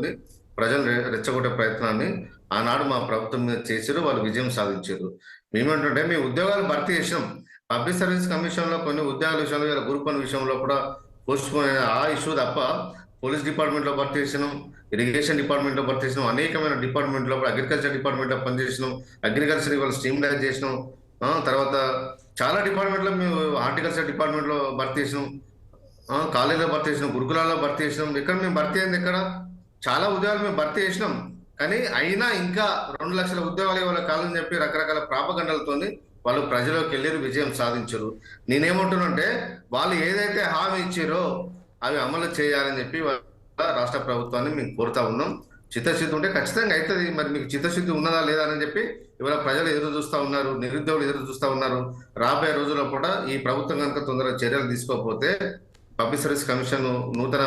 ప్రజలు రెచ్చగొట్టే ప్రయత్నాన్ని ఆనాడు మా ప్రభుత్వం మీద చేశారు, వాళ్ళు విజయం సాధించారు. మేమేంటంటే మేము ఉద్యోగాలు భర్తీ చేసినాం. పబ్లిక్ సర్వీస్ కమిషన్ లో కొన్ని ఉద్యోగాల విషయంలో, గ్రూప్ 1 విషయంలో కూడా పోస్ట్ పోన్ ఆ ఇష్యూ తప్ప పోలీస్ డిపార్ట్మెంట్ లో భర్తీ చేసినాం, ఇరిగేషన్ డిపార్ట్మెంట్ లో భర్తీ చేసినాం, అనేకమైన డిపార్ట్మెంట్ లో అగ్రికల్చర్ డిపార్ట్మెంట్ లో పనిచేసినాం, అగ్రికల్చర్ ఇవాళ స్ట్రీమ్లైన్ చేసినాం. తర్వాత చాలా డిపార్ట్మెంట్ లో మేము హార్టికల్చర్ డిపార్ట్మెంట్ లో భర్తీ చేసినాం, కాలేజీలో భర్తీ చేసినాం, గురుకులాల్లో భర్తీ చేసినాం. ఇక్కడ మేము భర్తీ అయింది ఎక్కడ చాలా ఉద్యోగాలు మేము భర్తీ చేసినాం, కానీ అయినా ఇంకా 2 లక్షల ఉద్యోగాలు ఇవాళ కాదని చెప్పి రకరకాల ప్రాపగండలతోని వాళ్ళు ప్రజలోకి వెళ్ళారు, విజయం సాధించారు. నేనేమంటున్నానంటే వాళ్ళు ఏదైతే హామీ ఇచ్చారో అవి అమలు చేయాలని చెప్పి రాష్ట్ర ప్రభుత్వాన్ని మేము కోరుతా ఉన్నాం. చిత్తశుద్ధి ఉంటే ఖచ్చితంగా అవుతుంది. మరి మీకు చిత్తశుద్ధి ఉన్నదా లేదా అని చెప్పి ఇవాళ ప్రజలు ఎదురు చూస్తూ ఉన్నారు, నిరుద్యోగులు ఎదురు చూస్తూ ఉన్నారు. రాబోయే రోజుల్లో కూడా ఈ ప్రభుత్వం కనుక తొందరగా చర్యలు తీసుకోకపోతే పబ్లిక్ సర్వీస్ కమిషన్ నూతన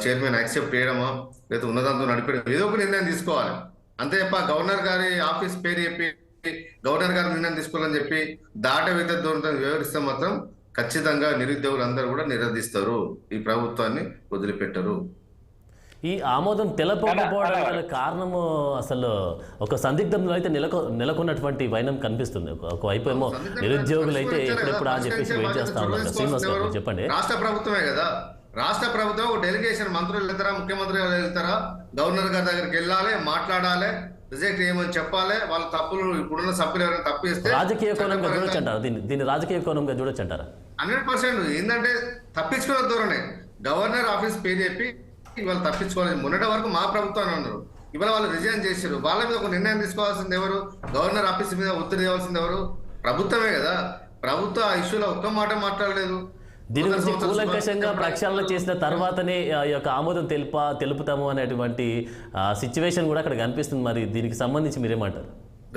చైర్మన్ యాక్సెప్ట్ చేయడమా లేదా ఉన్నదాంతో నడిపేయడం ఏదో ఒక నిర్ణయం తీసుకోవాలి. అంతే తప్ప గవర్నర్ గారి ఆఫీస్ పేరు చెప్పి గవర్నర్ గారు నిర్ణయం తీసుకోవాలని చెప్పి దాట విధంతో వ్యవహరిస్తే మాత్రం ఖచ్చితంగా నిరుద్యోగులు అందరూ కూడా నిరోధిస్తారు, ఈ ప్రభుత్వాన్ని వదిలిపెట్టరు. ఈ ఆమోదం తెలపకపోవడం గల కారణము అసలు ఒక సందిగ్ధంలో అయితే నెలకొన్నటువంటి వైనం కనిపిస్తుంది. ఒకవైపు ఏమో నిరుద్యోగులు అయితే ఎప్పుడెప్పుడు అని చెప్పేసి వెయిట్ చేస్తా ఉన్నారు. శ్రీనివాస్ గారు చెప్పండి. రాష్ట్ర ప్రభుత్వమే కదా, రాష్ట్ర ప్రభుత్వం ఒక డెలిగేషన్ మంత్రులు వెళ్తారా, ముఖ్యమంత్రి గారు వెళ్తారా, గవర్నర్ గారి దగ్గరికి వెళ్ళాలి, మాట్లాడాలి, రిజెక్ట్ చేయమని చెప్పాలి. వాళ్ళ తప్పులు ఇప్పుడున్న సభ్యులు ఎవరైనా తప్పు చేస్తే రాజకీయ కోణంగా చూడొచ్చు అంటారా? దీన్ని రాజకీయ కోణంగా చూడొచ్చు అంటారా? 100% ఏంటంటే తప్పించుకునే ధోరణి. గవర్నర్ ఆఫీస్ పేరు చెప్పి ఇవాళ తప్పించుకోవాలి. మొన్నటి వరకు మా ప్రభుత్వాన్ని అన్నారు, ఇవాళ వాళ్ళు రిజైన్ చేశారు. వాళ్ళ మీద ఒక నిర్ణయం తీసుకోవాల్సింది ఎవరు? గవర్నర్ ఆఫీస్ మీద ఒత్తిడి ఇవ్వాల్సింది ఎవరు? ప్రభుత్వమే కదా. ప్రభుత్వం ఆ ఇష్యూలో ఒక్క మాట మాట్లాడలేదు. దీని గురించి కూలంకషంగా ప్రక్షాళన చేసిన తర్వాతనే ఈ యొక్క ఆమోదం తెలుపుతాము అనేటువంటి సిచ్యువేషన్ కూడా అక్కడ కనిపిస్తుంది. మరి దీనికి సంబంధించి మీరేమంటారు?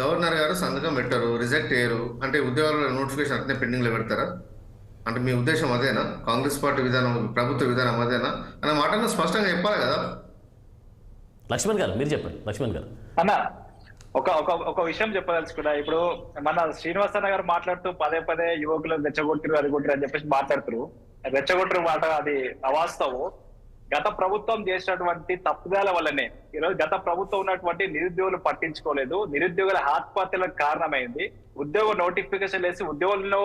గవర్నర్ గారు సంతకం పెట్టారు, రిజెక్ట్ అయ్యారు అంటే ఉద్యోగాల నోటిఫికేషన్ అట్నే పెండింగ్ లో పెడతారా? అంటే మీ ఉద్దేశం అదేనా? కాంగ్రెస్ పార్టీ విధానం, ప్రభుత్వ విధానం అదేనా అనే మాటను స్పష్టంగా చెప్పాలి కదా. లక్ష్మణ్ గారు మీరు చెప్పండి. లక్ష్మణ్ గారు అన్న ఒక విషయం చెప్పదలుచుకున్నా. ఇప్పుడు మన శ్రీనివాస్ అన్న గారు మాట్లాడుతూ పదే యువకులు రెచ్చగొట్టిరు అది కొట్టిరు అని చెప్పేసి మాట్లాడుతారు. రెచ్చగొట్టిరు మాట అది అవాస్తవం. గత ప్రభుత్వం చేసినటువంటి తప్పుదాల వల్లనే ఈరోజు గత ప్రభుత్వం ఉన్నటువంటి నిరుద్యోగులు పట్టించుకోలేదు, నిరుద్యోగుల ఆత్మహత్యలకు కారణమైంది. ఉద్యోగ నోటిఫికేషన్ వేసి ఉద్యోగుల్లో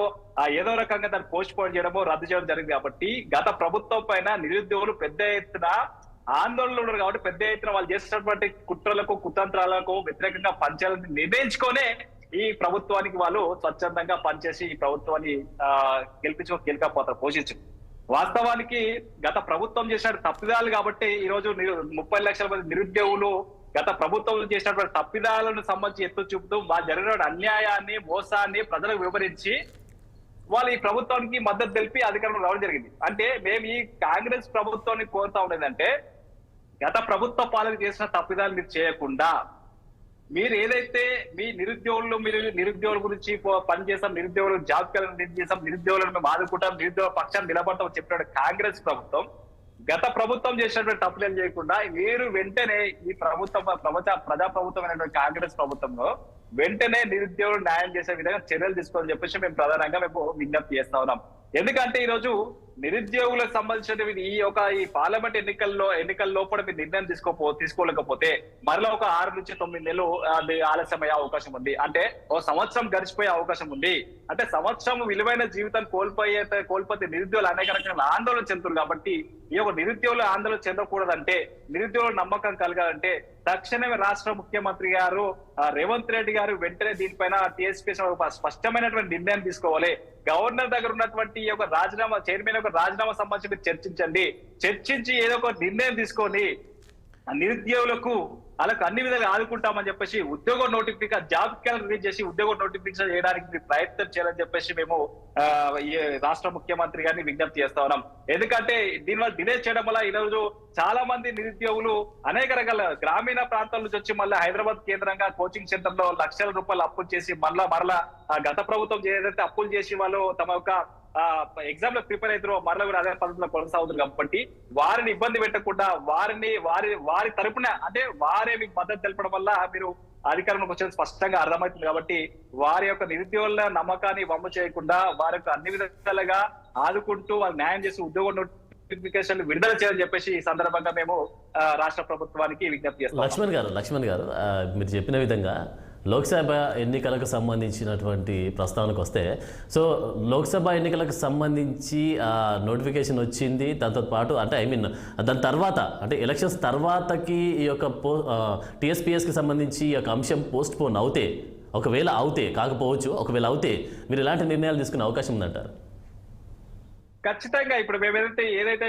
ఏదో రకంగా దాన్ని పోస్ట్ పోన్ చేయడమో రద్దు చేయడం జరిగింది. కాబట్టి గత ప్రభుత్వం పైన నిరుద్యోగులు పెద్ద ఎత్తున ఆందోళనలు ఉన్నారు. కాబట్టి పెద్ద ఎత్తున వాళ్ళు చేసినటువంటి కుట్రలకు కుతంత్రాలకు వ్యతిరేకంగా పనిచేయాలని నిర్ణయించుకొనే ఈ ప్రభుత్వానికి వాళ్ళు స్వచ్ఛందంగా పనిచేసి ఈ ప్రభుత్వాన్ని గెలికపోతారు పోషించు. వాస్తవానికి గత ప్రభుత్వం చేసిన తప్పిదాలు కాబట్టి ఈ రోజు 30 లక్షల మంది నిరుద్యోగులు గత ప్రభుత్వం చేసినటువంటి తప్పిదాలను సంబంధించి ఎత్తు చూపుతూ జరిగిన అన్యాయాన్ని, మోసాన్ని ప్రజలకు వివరించి వాళ్ళు ఈ ప్రభుత్వానికి మద్దతు తెలిపి అధికారంలో రావడం జరిగింది. అంటే మేము ఈ కాంగ్రెస్ ప్రభుత్వాన్ని కోరుతా ఉండేదంటే గత ప్రభుత్వ పాలన చేసిన తప్పిదాలు మీరు చేయకుండా మీరు ఏదైతే మీ నిరుద్యోగుల గురించి పనిచేస్తాం, నిరుద్యోగులు జాబ్ క్యాలెండర్ చేస్తాం, నిరుద్యోగులను మేము ఆదుకుంటాం, నిరుద్యోగ పక్షాన్ని నిలబడతాం చెప్పిన కాంగ్రెస్ ప్రభుత్వం గత ప్రభుత్వం చేసినటువంటి తప్పులు చేయకుండా మీరు వెంటనే ఈ ప్రజాప్రభుత్వమైనటువంటి కాంగ్రెస్ ప్రభుత్వంలో వెంటనే నిరుద్యోగులు న్యాయం చేసే విధంగా చర్యలు తీసుకోవాలని చెప్పేసి మేము ప్రధానంగా విజ్ఞప్తి చేస్తా ఉన్నాం. ఎందుకంటే ఈరోజు నిరుద్యోగులకు సంబంధించిన ఈ పార్లమెంట్ ఎన్నికల లోపల మీరు నిర్ణయం తీసుకోలేకపోతే మరలా ఒక 6 నుంచి 9 నెలలు అది ఆలస్యం అయ్యే అవకాశం ఉంది. అంటే ఓ సంవత్సరం గడిచిపోయే అవకాశం ఉంది. అంటే సంవత్సరం విలువైన జీవితాన్ని కోల్పోతే నిరుద్యోగులు అనేక రకాల ఆందోళన చెందుతారు. కాబట్టి ఈ యొక్క నిరుద్యోగులు ఆందోళన చెందకూడదంటే, నిరుద్యోగుల నమ్మకం కలగాలంటే తక్షణమే రాష్ట్ర ముఖ్యమంత్రి గారు రేవంత్ రెడ్డి గారు వెంటనే దీనిపైన టీఎస్పీఎస్ స్పష్టమైనటువంటి నిర్ణయం తీసుకోవాలి. గవర్నర్ దగ్గర ఉన్నటువంటి ఈ యొక్క చైర్మన్ యొక్క రాజీనామా సంబంధించి చర్చించి ఏదో ఒక నిర్ణయం తీసుకొని నిరుద్యోగులకు వాళ్ళకు అన్ని విధాలుగా ఆదుకుంటామని చెప్పేసి ఉద్యోగ నోటిఫికేషన్ జాబ్ క్యాలెండర్ రిలీజ్ చేసి ఉద్యోగ నోటిఫికేషన్ చేయడానికి ప్రయత్నం చేయాలని చెప్పేసి మేము ఈ రాష్ట్ర ముఖ్యమంత్రి గారిని విజ్ఞప్తి చేస్తా ఉన్నాం. ఎందుకంటే దీనివల్ల డిలే చేయడం వల్ల ఈరోజు చాలా మంది నిరుద్యోగులు అనేక రకాల గ్రామీణ ప్రాంతాల నుంచి వచ్చి మళ్ళీ హైదరాబాద్ కేంద్రంగా కోచింగ్ సెంటర్ లో లక్షల రూపాయలు అప్పులు చేసి మరలా గత ప్రభుత్వం ఏదైతే అప్పులు చేసి వాళ్ళు తమ యొక్క ఎగ్జామ్ లో ప్రిపేర్ అవుతారో మరలా కూడా అదే పద్ధతిలో కొనసాగుతుంది. కాబట్టి వారిని ఇబ్బంది పెట్టకుండా వారి తరపున అంటే వారే మీకు మద్దతు తెలపడం వల్ల మీరు అధికారంలోకి వచ్చేది స్పష్టంగా అర్థమవుతుంది. కాబట్టి వారి యొక్క నిరుద్యోగుల నమ్మకాన్ని వమ్ము చేయకుండా వారి యొక్క అన్ని విధాలుగా ఆదుకుంటూ వాళ్ళు న్యాయం చేసి ఉద్యోగ నోటిఫికేషన్ విడుదల చేయాలని చెప్పేసి ఈ సందర్భంగా మేము రాష్ట్ర ప్రభుత్వానికి విజ్ఞప్తి చేస్తాం. లక్ష్మణ్ గారు మీరు చెప్పిన విధంగా లోక్సభ ఎన్నికలకు సంబంధించినటువంటి ప్రస్తావనకు వస్తే, సో లోక్సభ ఎన్నికలకు సంబంధించి నోటిఫికేషన్ వచ్చింది. దాంతో పాటు అంటే దాని తర్వాత అంటే ఎలక్షన్స్ తర్వాతకి ఈ యొక్క టీఎస్పీఎస్కి సంబంధించి ఈ యొక్క అంశం పోస్ట్ పోన్ అవుతే, ఒకవేళ అవుతే కాకపోవచ్చు, ఒకవేళ అవుతే మీరు ఎలాంటి నిర్ణయాలు తీసుకునే అవకాశం ఉందంటారు? ఖచ్చితంగా ఇప్పుడు మేము ఏదైతే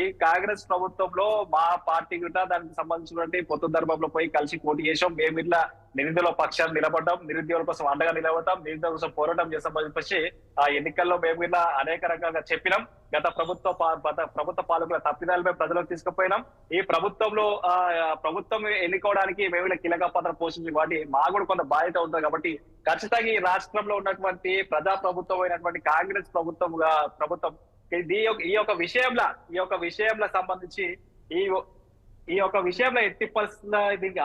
ఈ కాంగ్రెస్ ప్రభుత్వంలో మా పార్టీ కూడా దానికి సంబంధించినటువంటి పొత్తు ధర్మంలో పోయి కలిసి పోటీ చేసాం. మేము ఇట్లా నిరుద్యోగుల పక్షాన్ని నిలబడ్డాం, నిరుద్యోగుల కోసం అండగా నిలబడతాం, నిరుద్యోగుల కోసం పోరాటం చేస్తామని చెప్పేసి ఆ ఎన్నికల్లో మేము ఇలా అనేక రకాలుగా చెప్పినాం. గత ప్రభుత్వ పాలకుల తప్పిదాలు మేము ప్రజలకు తీసుకుపోయినాం. ఈ ప్రభుత్వం ఎన్నుకోవడానికి మేము ఇలా కీలక పాత్ర పోషించి వాటి మా కూడా కొంత బాధ్యత ఉంటుంది. కాబట్టి ఖచ్చితంగా ఈ రాష్ట్రంలో ఉన్నటువంటి ప్రజా ప్రభుత్వం అయినటువంటి కాంగ్రెస్ ప్రభుత్వం ఈ యొక్క విషయంలో సంబంధించి ఈ యొక్క విషయంలో ఎట్టి పరిస్థితుల్లో దీనికి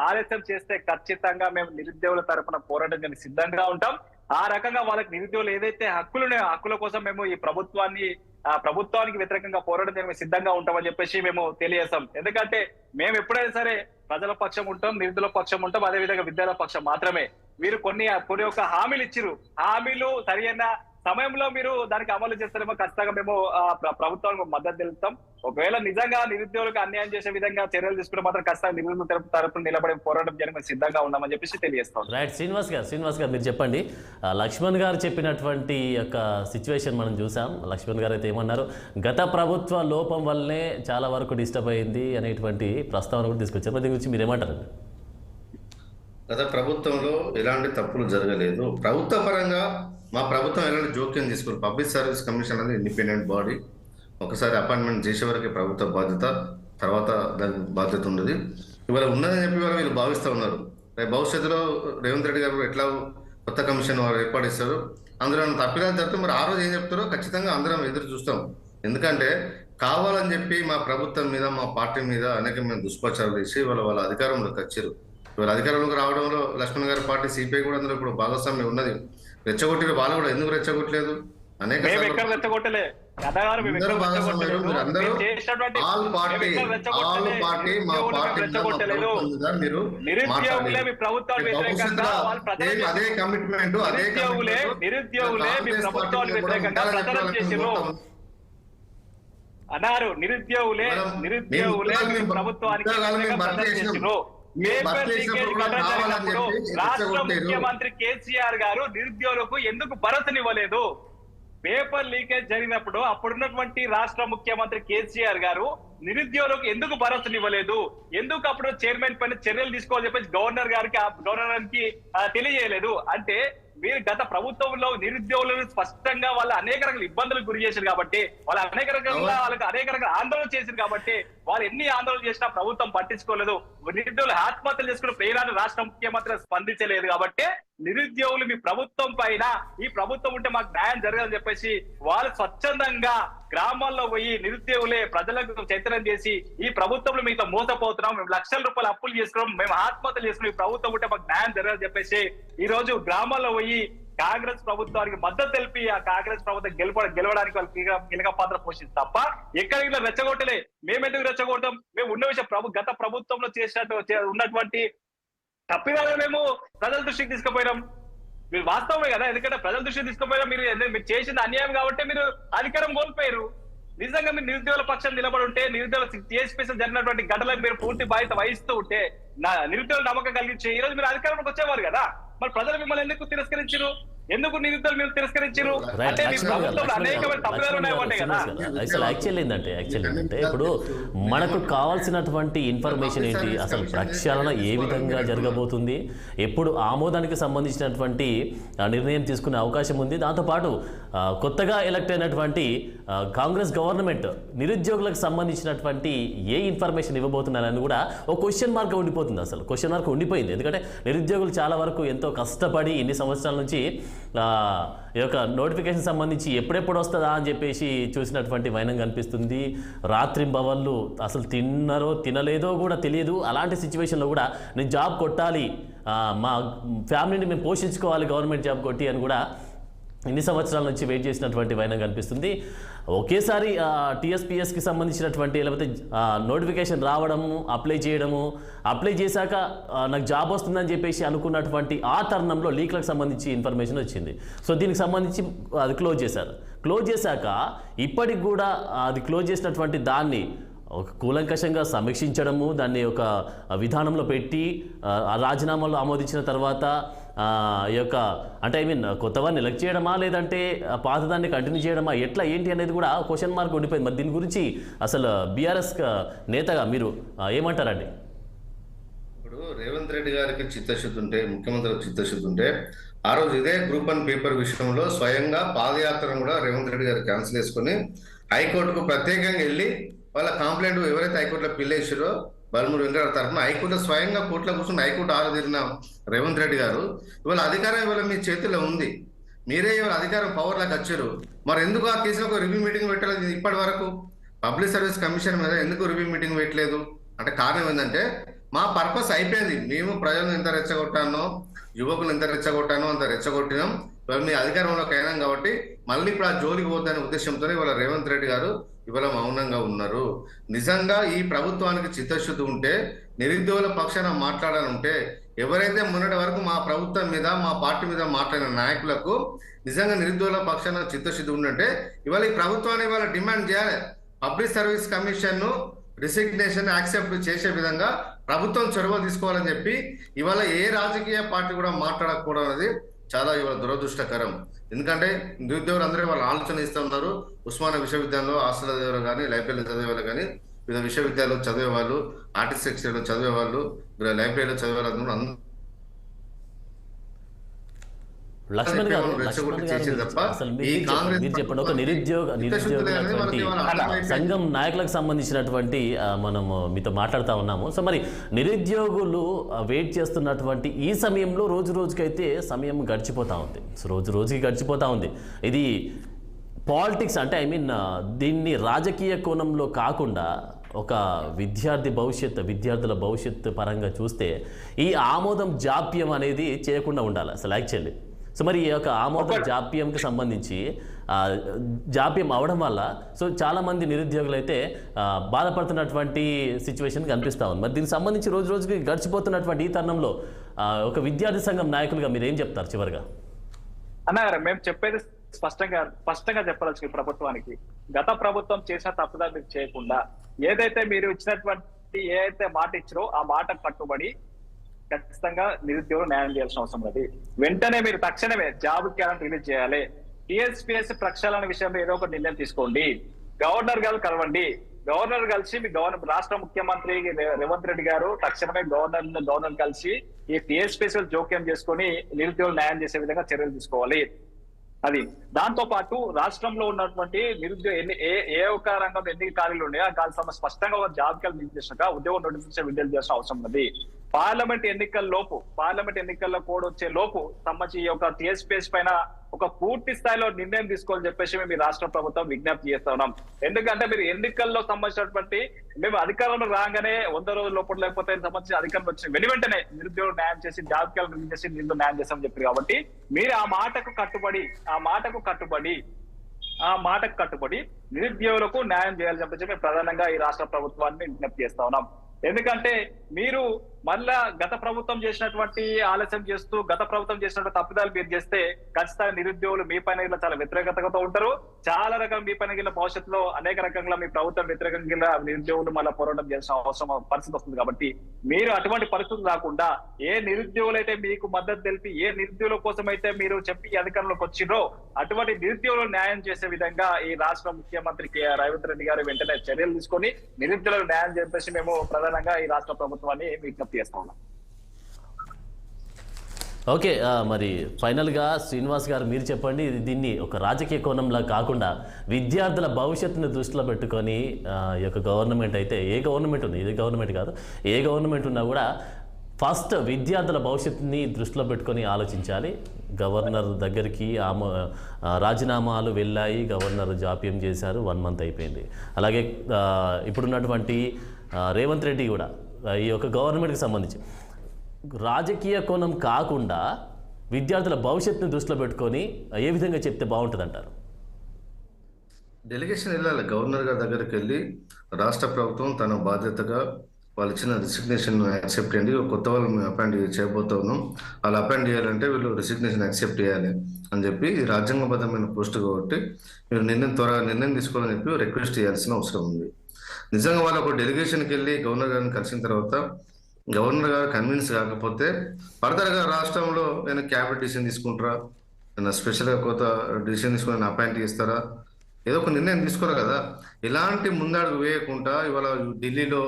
ఆలస్యం చేస్తే ఖచ్చితంగా మేము నిరుద్యోగుల తరపున పోరాటం సిద్ధంగా ఉంటాం. ఆ రకంగా వాళ్ళకి నిరుద్యోగులు ఏదైతే హక్కులు ఉన్నాయో హక్కుల కోసం మేము ఈ ప్రభుత్వానికి వ్యతిరేకంగా పోరాటం చేయడానికి సిద్ధంగా ఉంటామని చెప్పేసి మేము తెలియజేస్తాం. ఎందుకంటే మేము ఎప్పుడైనా సరే ప్రజల పక్షం ఉంటాం, నిరుద్యోగుల పక్షం ఉంటాం, అదేవిధంగా విద్యార్థుల పక్షం మాత్రమే. మీరు కొన్ని ఒక హామీలు ఇచ్చిరు, హామీలు సరైన సమయంలో మీరు దానికి అమలు చేస్తారేమో ఖచ్చితంగా మేము ప్రభుత్వానికి మద్దతు తెలుపుతాం. ఒకవేళ నిజంగా నిరుద్యోగులకు అన్యాయం చేసే విధంగా చర్యలు తీసుకుంటే మాత్రం ఖచ్చితంగా నిరుద్యోగుల తరపున నిలబడే పోరాటం చేయడానికి సిద్ధంగా ఉన్నామని చెప్పేసి తెలియజేస్తాం. రైట్, శ్రీనివాస్ గారు మీరు చెప్పండి. లక్ష్మణ్ గారు చెప్పినటువంటి యొక్క సిచ్యువేషన్ మనం చూసాం. లక్ష్మణ్ గారు అయితే ఏమన్నారు, గత ప్రభుత్వ లోపం వల్లనే చాలా వరకు డిస్టర్బ్ అయింది అనేటువంటి ప్రస్తావన కూడా తీసుకొచ్చారు. దీని గురించి మీరు ఏమంటారు? గత ప్రభుత్వంలో ఎలాంటి తప్పులు జరగలేదు. ప్రభుత్వ పరంగా మా ప్రభుత్వం ఎలాంటి జోక్యం తీసుకోరు. పబ్లిక్ సర్వీస్ కమిషన్ అనేది ఇండిపెండెంట్ బాడీ. ఒకసారి అపాయింట్మెంట్ చేసే వరకు ప్రభుత్వ బాధ్యత, తర్వాత దానికి బాధ్యత ఉండదు. ఇవాళ ఉన్నదని చెప్పి వీళ్ళు భావిస్తూ ఉన్నారు. రేపు భవిష్యత్తులో రేవంత్ రెడ్డి గారు ఎట్లా కొత్త కమిషన్ వారు ఏర్పాటిస్తారు, అందులో తప్పిదాలు జరిగితే మరి ఆ రోజు ఏం చెప్తారో ఖచ్చితంగా అందరం ఎదురు చూస్తాం. ఎందుకంటే కావాలని చెప్పి మా ప్రభుత్వం మీద, మా పార్టీ మీద అనేకమైన దుష్ప్రచారాలు చేసి వాళ్ళ అధికారంలోకి వచ్చారు. ఇవాళ అధికారంలోకి రావడంలో లక్ష్మణ్ గారి పార్టీ సిపిఐ కూడా అందులో ఇప్పుడు భాగస్వామ్యం ఉన్నది. రెచ్చగొట్టిన వాళ్ళు కూడా ఎందుకు రెచ్చగొట్టలేదు? అనేక అదే కమిట్మెంట్ అన్నారు. నిరుద్యోగులే ప్రభుత్వానికి రాష్ట్ర ముఖ్యమంత్రి కేసీఆర్ గారు నిరుద్యోగులకు ఎందుకు భరోసానివ్వలేదు? పేపర్ లీకేజ్ జరిగినప్పుడు అప్పుడున్నటువంటి రాష్ట్ర ముఖ్యమంత్రి కేసీఆర్ గారు నిరుద్యోగులకు ఎందుకు భరోసానివ్వలేదు? ఎందుకు అప్పుడు చైర్మన్ పైన చర్యలు తీసుకోవాలని చెప్పేసి గవర్నర్ గారికి తెలియజేయలేదు? అంటే మీరు గత ప్రభుత్వంలో నిరుద్యోగులను స్పష్టంగా వాళ్ళు అనేక రకాల ఇబ్బందులకు గురి చేశారు కాబట్టి, వాళ్ళు అనేక రకాల ఆందోళన చేశారు కాబట్టి, వాళ్ళు ఎన్ని ఆందోళన చేసినా ప్రభుత్వం పట్టించుకోలేదు. నిరుద్యోగులు ఆత్మహత్యలు చేసుకున్న ప్రేరాన్ని రాష్ట్ర ముఖ్యమంత్రి స్పందించలేదు. కాబట్టి నిరుద్యోగులు మీ ప్రభుత్వం పైన, ఈ ప్రభుత్వం ఉంటే మాకు న్యాయం జరగదని చెప్పేసి వాళ్ళు స్వచ్ఛందంగా గ్రామాల్లో పోయి నిరుద్యోగులే ప్రజలకు చైతన్యం చేసి, ఈ ప్రభుత్వంలో మీతో మోసపోతున్నాం, మేము లక్షల రూపాయలు అప్పులు చేసుకున్నాం, మేము ఆత్మహత్యలు చేసుకున్నాం, ఈ ప్రభుత్వం ఉంటే మాకు న్యాయం జరగదని చెప్పేసి ఈ రోజు గ్రామాల్లో పోయి కాంగ్రెస్ ప్రభుత్వానికి మద్దతు తెలిపి ఆ కాంగ్రెస్ ప్రభుత్వం గెలవడానికి వాళ్ళు కీలక పాత్ర పోషించి తప్ప ఎక్కడ రెచ్చగొట్టలే. మేమెందుకు రెచ్చగొడతాం? మేము ఉన్న విషయం గత ప్రభుత్వంలో ఉన్నటువంటి తప్పిదాలను మేము ప్రజల దృష్టికి తీసుకుపోయినాం. మీరు వాస్తవమే కదా, ఎందుకంటే ప్రజల దృష్టికి తీసుకుపోయినా మీరు చేసింది అన్యాయం కాబట్టి మీరు అధికారం కోల్పోయారు. నిజంగా మీరు నిరుద్యోగుల పక్షం నిలబడి ఉంటే, నిరుద్యోగుల టీఎస్పీఎస్ జరిగినటువంటి ఘటనలకు మీరు పూర్తి బాధ్యత వహిస్తూ ఉంటే, నిరుద్యోగుల నమ్మకం కలిగించి ఈ రోజు మీరు అధికారంలోకి వచ్చేవారు కదా. మరి ప్రజలు మిమ్మల్ని ఎందుకు తిరస్కరించారు? ఎందుకు నిరుద్యోగులు మీరు తిరస్కరించారు? అంటే మీ ప్రభుత్వంలో అనేకమైన తప్పుదాలు ఉన్నాయంటే కదా. అసలు యాక్చువల్ ఏంటంటే ఇప్పుడు మనకు కావాల్సినటువంటి ఇన్ఫర్మేషన్ ఏంటి, అసలు ప్రక్షాళన ఏ విధంగా జరగబోతుంది, ఎప్పుడు ఆమోదానికి సంబంధించినటువంటి నిర్ణయం తీసుకునే అవకాశం ఉంది. దాంతోపాటు కొత్తగా ఎలక్ట్ అయినటువంటి కాంగ్రెస్ గవర్నమెంట్ నిరుద్యోగులకు సంబంధించినటువంటి ఏ ఇన్ఫర్మేషన్ ఇవ్వబోతున్నారని కూడా ఒక క్వశ్చన్ మార్క్ ఉండిపోతుంది. అసలు క్వశ్చన్ మార్క్ ఉండిపోయింది. ఎందుకంటే నిరుద్యోగులు చాలా వరకు ఎంతో కష్టపడి ఇన్ని సంవత్సరాల నుంచి ఈ యొక్క నోటిఫికేషన్ సంబంధించి ఎప్పుడెప్పుడు వస్తుందా అని చెప్పేసి చూసినటువంటి వైనం కనిపిస్తుంది. రాత్రింబవళ్ళు అసలు తిన్నారో తినలేదో కూడా తెలియదు. అలాంటి సిచ్యువేషన్లో కూడా నేను జాబ్ కొట్టాలి, మా ఫ్యామిలీని మేము పోషించుకోవాలి గవర్నమెంట్ జాబ్ కొట్టి అని కూడా ఇన్ని సంవత్సరాల నుంచి వెయిట్ చేసినటువంటి వైనం కనిపిస్తుంది. ఒకేసారి టీఎస్పీఎస్కి సంబంధించినటువంటి లేకపోతే నోటిఫికేషన్ రావడము, అప్లై చేశాక నాకు జాబ్ వస్తుందని చెప్పేసి అనుకున్నటువంటి ఆ తరుణంలో లీక్లకు సంబంధించి ఇన్ఫర్మేషన్ వచ్చింది. సో దీనికి సంబంధించి అది క్లోజ్ చేశారు. క్లోజ్ చేశాక ఇప్పటికి కూడా అది క్లోజ్ చేసినటువంటి దాన్ని ఒక కూలంకషంగా సమీక్షించడము, దాన్ని ఒక విధానంలో పెట్టి రాజీనామాలు ఆమోదించిన తర్వాత ఈ యొక్క అంటే కొత్తవారిని ఎలక్ట్ చేయడమా లేదంటే పాతదాన్ని కంటిన్యూ చేయడమా, ఎట్లా ఏంటి అనేది కూడా క్వశ్చన్ మార్క్ ఉండిపోయింది. మరి దీని గురించి అసలు బీఆర్ఎస్ నేతగా మీరు ఏమంటారండి? ఇప్పుడు రేవంత్ రెడ్డి గారికి చిత్తశుద్ధి ఉంటే, ముఖ్యమంత్రికి చిత్తశుద్ధి ఉంటే, ఆ రోజు ఇదే గ్రూప్ 1 పేపర్ విషయంలో స్వయంగా పాదయాత్రను కూడా రేవంత్ రెడ్డి గారు క్యాన్సిల్ చేసుకుని హైకోర్టుకు ప్రత్యేకంగా వెళ్ళి వాళ్ళ కంప్లైంట్ ఎవరైతే హైకోర్టులో పిల్లేసారో బల్మూరు వెంకట తరఫున హైకోర్టులో స్వయంగా కోర్టులో కూర్చుని హైకోర్టు ఆరోధించిన రేవంత్ రెడ్డి గారు ఇవాళ అధికారం ఇవాళ మీ చేతిలో ఉంది. మీరే ఇవాళ అధికారం పవర్లోకి వచ్చారు. మరి ఎందుకు ఆ కేసులో ఒక రివ్యూ మీటింగ్ పెట్టలేదు? ఇప్పటి వరకు పబ్లిక్ సర్వీస్ కమిషన్ మీద ఎందుకు రివ్యూ మీటింగ్ పెట్టలేదు అంటే కారణం ఏంటంటే మా పర్పస్ అయిపోయింది. మేము ప్రజలను ఎంత రెచ్చగొట్టానో, యువకులు ఎంత రెచ్చగొట్టానో అంత రెచ్చగొట్టినాం. ఇవాళ మీ అధికారంలోకి అయినాం కాబట్టి మళ్ళీ ఇప్పుడు ఆ జోలికి పోద్దనే ఉద్దేశంతో ఇవాళ రేవంత్ రెడ్డి గారు ఇవాళ మౌనంగా ఉన్నారు. నిజంగా ఈ ప్రభుత్వానికి చిత్తశుద్ధి ఉంటే, నిరుద్యోగుల పక్షాన మాట్లాడాలంటే, ఎవరైతే మొన్నటి వరకు మా ప్రభుత్వం మీద మా పార్టీ మీద మాట్లాడిన నాయకులకు నిజంగా నిరుద్యోగుల పక్షాన చిత్తశుద్ధి ఉందంటే ఇవాళ ఈ ప్రభుత్వాన్ని ఇవాళ డిమాండ్ చేయాలి. పబ్లిక్ సర్వీస్ కమిషన్ ను రిసిగ్నేషన్ యాక్సెప్ట్ చేసే విధంగా ప్రభుత్వం చొరవ తీసుకోవాలని చెప్పి ఇవాళ ఏ రాజకీయ పార్టీ కూడా మాట్లాడకపోవడం అనేది చాలా ఇవాళ దురదృష్టకరం. ఎందుకంటే నిరుద్యోగులు అందరూ వాళ్ళు ఆలోచన ఇస్తూ ఉన్నారు. ఉస్మానియా విశ్వవిద్యాలయంలో హాస్టల్ చదివే కానీ, లైబ్రరీలో చదివే వాళ్ళు కానీ, వివిధ విశ్వవిద్యాలయాల్లో చదివే వాళ్ళు, ఆర్టిస్ట్ సెక్షన్లో చదివే వాళ్ళు, లైబ్రరీలో చదివే వాళ్ళు లక్ష్మణ్ గారు అసలు మీరు చెప్పండి, ఒక నిరుద్యోగులటువంటి సంఘం నాయకులకు సంబంధించినటువంటి మనము మీతో మాట్లాడుతూ ఉన్నాము. సో మరి నిరుద్యోగులు వెయిట్ చేస్తున్నటువంటి ఈ సమయంలో రోజు రోజుకైతే సమయం గడిచిపోతూ ఉంది. సో రోజు రోజుకి గడిచిపోతూ ఉంది. ఇది పాలిటిక్స్ అంటే దీన్ని రాజకీయ కోణంలో కాకుండా ఒక విద్యార్థుల భవిష్యత్తు పరంగా చూస్తే ఈ ఆమోదం జాప్యం అనేది చేయకుండా ఉండాలి అసలు యాక్చువల్లీ. సో మరి ఈ యొక్క ఆమోద జాప్యంకి సంబంధించి జాప్యం అవడం వల్ల సో చాలామంది నిరుద్యోగులు అయితే బాధపడుతున్నటువంటి సిచ్యువేషన్ కనిపిస్తూ ఉంది. మరి దీనికి సంబంధించి రోజు రోజుకి గడిచిపోతున్నటువంటి ఈ తరుణంలో ఒక విద్యార్థి సంఘం నాయకులుగా మీరు ఏం చెప్తారు చివరిగా? అన్నగారు మేము చెప్పేది స్పష్టంగా చెప్పాల్సి ప్రభుత్వానికి, గత ప్రభుత్వం చేసిన తప్పుదా మీరు చేయకుండా ఏదైతే మీరు ఇచ్చినటువంటి ఏదైతే మాట ఇచ్చారో ఆ మాట కట్టుబడి ఖచ్చితంగా నిరుద్యోగులు న్యాయం చేయాల్సిన అవసరం ఉంది. వెంటనే మీరు తక్షణమే జాబ్ క్యాలెండర్ రిలీజ్ చేయాలి. టీఎస్పీఎస్ ప్రక్షాళన విషయంలో ఏదో ఒక నిర్ణయం తీసుకోండి. గవర్నర్ గారు కలవండి. గవర్నర్ కలిసి మీ రాష్ట్ర ముఖ్యమంత్రి రేవంత్ రెడ్డి గారు తక్షణమే గవర్నర్ కలిసి ఈ టీఎస్పీఎస్ జోక్యం చేసుకుని నిరుద్యోగులు న్యాయం చేసే విధంగా చర్యలు తీసుకోవాలి. అది దాంతో పాటు రాష్ట్రంలో ఉన్నటువంటి నిరుద్యోగ ఏ ఒక్క రంగంలో ఎన్ని ఖాళీలు ఉన్నాయో ఆ ఖాళీ స్పష్టంగా ఒక జాబ్ క్యాలెండర్ చేసినాక ఉద్యోగ నోటిఫికేషన్ విడుదల చేసిన అవసరం ఉంది. పార్లమెంట్ ఎన్నికల్లో కోడ్ వచ్చే లోపు సంబంధించి ఈ యొక్క టీఎస్పీఎస్ పైన ఒక పూర్తి స్థాయిలో నిర్ణయం తీసుకోవాలని చెప్పేసి మేము ఈ రాష్ట్ర ప్రభుత్వం విజ్ఞప్తి చేస్తా ఉన్నాం. ఎందుకంటే మీరు ఎన్నికల్లో సంబంధించినటువంటి మేము అధికారంలో రాగానే 100 రోజుల లోపల లేకపోతే సంబంధించి అధికారం వచ్చిన వెంటనే నిరుద్యోగులు న్యాయం చేసి జాబితాలు రిలీజ్ చేసి నిధులు న్యాయం చేస్తామని చెప్పారు. కాబట్టి మీరు ఆ మాటకు కట్టుబడి నిరుద్యోగులకు న్యాయం చేయాలని చెప్పేసి మేము ప్రధానంగా ఈ రాష్ట్ర ప్రభుత్వాన్ని విజ్ఞప్తి చేస్తా ఉన్నాం. ఎందుకంటే మీరు మళ్ళా గత ప్రభుత్వం చేసినటువంటి ఆలస్యం చేస్తూ గత ప్రభుత్వం చేసినటువంటి తప్పిదాలు మీరు చేస్తే ఖచ్చితంగా నిరుద్యోగులు మీ పైన ఇలా చాలా వ్యతిరేకతతో ఉంటారు. చాలా రకాల మీ పైన గిల్ల భవిష్యత్తులో అనేక రకంగా మీ ప్రభుత్వం వ్యతిరేకంగా నిరుద్యోగులు మళ్ళీ పోరాటం చేయాల్సిన అవసరం పరిస్థితి వస్తుంది. కాబట్టి మీరు అటువంటి పరిస్థితులు రాకుండా ఏ నిరుద్యోగులైతే మీకు మద్దతు తెలిపి ఏ నిరుద్యోగుల కోసం అయితే మీరు చెప్పి అధికారంలోకి వచ్చిరో అటువంటి నిరుద్యోగులు న్యాయం చేసే విధంగా ఈ రాష్ట్ర ముఖ్యమంత్రి రేవంత్ రెడ్డి గారు వెంటనే చర్యలు తీసుకొని నిరుద్యోగులకు న్యాయం చేసి మేము ప్రధానంగా ఈ రాష్ట్ర ప్రభుత్వాన్ని విజ్ఞప్తి చేస్తా ఉన్నాం. ఓకే, మరి ఫైనల్గా శ్రీనివాస్ గారు మీరు చెప్పండి, దీన్ని ఒక రాజకీయ కోణంలా కాకుండా విద్యార్థుల భవిష్యత్తుని దృష్టిలో పెట్టుకొని ఈ యొక్క గవర్నమెంట్ అయితే ఏ గవర్నమెంట్ ఉంది, ఇది గవర్నమెంట్ కాదు, ఏ గవర్నమెంట్ ఉన్నా కూడా ఫస్ట్ విద్యార్థుల భవిష్యత్తుని దృష్టిలో పెట్టుకొని ఆలోచించాలి. గవర్నర్ దగ్గరికి రాజీనామాలు వెళ్ళాయి, గవర్నర్ జాప్యం చేశారు, 1 మంత్ అయిపోయింది. అలాగే ఇప్పుడున్నటువంటి రేవంత్ రెడ్డి కూడా ఈ యొక్క గవర్నమెంట్కి సంబంధించి రాజకీయ కోణం కాకుండా విద్యార్థుల భవిష్యత్తుని దృష్టిలో పెట్టుకొని ఏ విధంగా చెప్తే బాగుంటుంది అంటారు? డెలిగేషన్ వెళ్ళాలి, గవర్నర్ గారి దగ్గరికి వెళ్ళి రాష్ట్ర ప్రభుత్వం తన బాధ్యతగా వాళ్ళు ఇచ్చిన రిసిగ్నేషన్ యాక్సెప్ట్ చేయండి, కొత్త వాళ్ళు మేము అపాయింట్ చేయబోతా ఉన్నాం, వాళ్ళు అపాయింట్ చేయాలంటే వీళ్ళు రిసిగ్నేషన్ యాక్సెప్ట్ చేయాలి అని చెప్పి రాజ్యాంగబద్ధమైన పోస్ట్ కాబట్టి మీరు త్వరగా నిర్ణయం తీసుకోవాలని చెప్పి రిక్వెస్ట్ చేయాల్సిన అవసరం ఉంది. నిజంగా వాళ్ళు ఒక డెలిగేషన్కి వెళ్ళి గవర్నర్ గారిని కలిసిన తర్వాత గవర్నర్ గారు కన్విన్స్ కాకపోతే ఫర్దర్గా రాష్ట్రంలో ఏమైనా క్యాబినెట్ డిసిషన్ తీసుకుంటారా, ఏమైనా స్పెషల్గా కొత్త డిసిషన్ తీసుకుని అపాయింట్ చేస్తారా, ఏదో ఒక నిర్ణయం తీసుకోరు కదా. ఇలాంటి ముందడుగు వేయకుండా ఇవాళ ఢిల్లీలో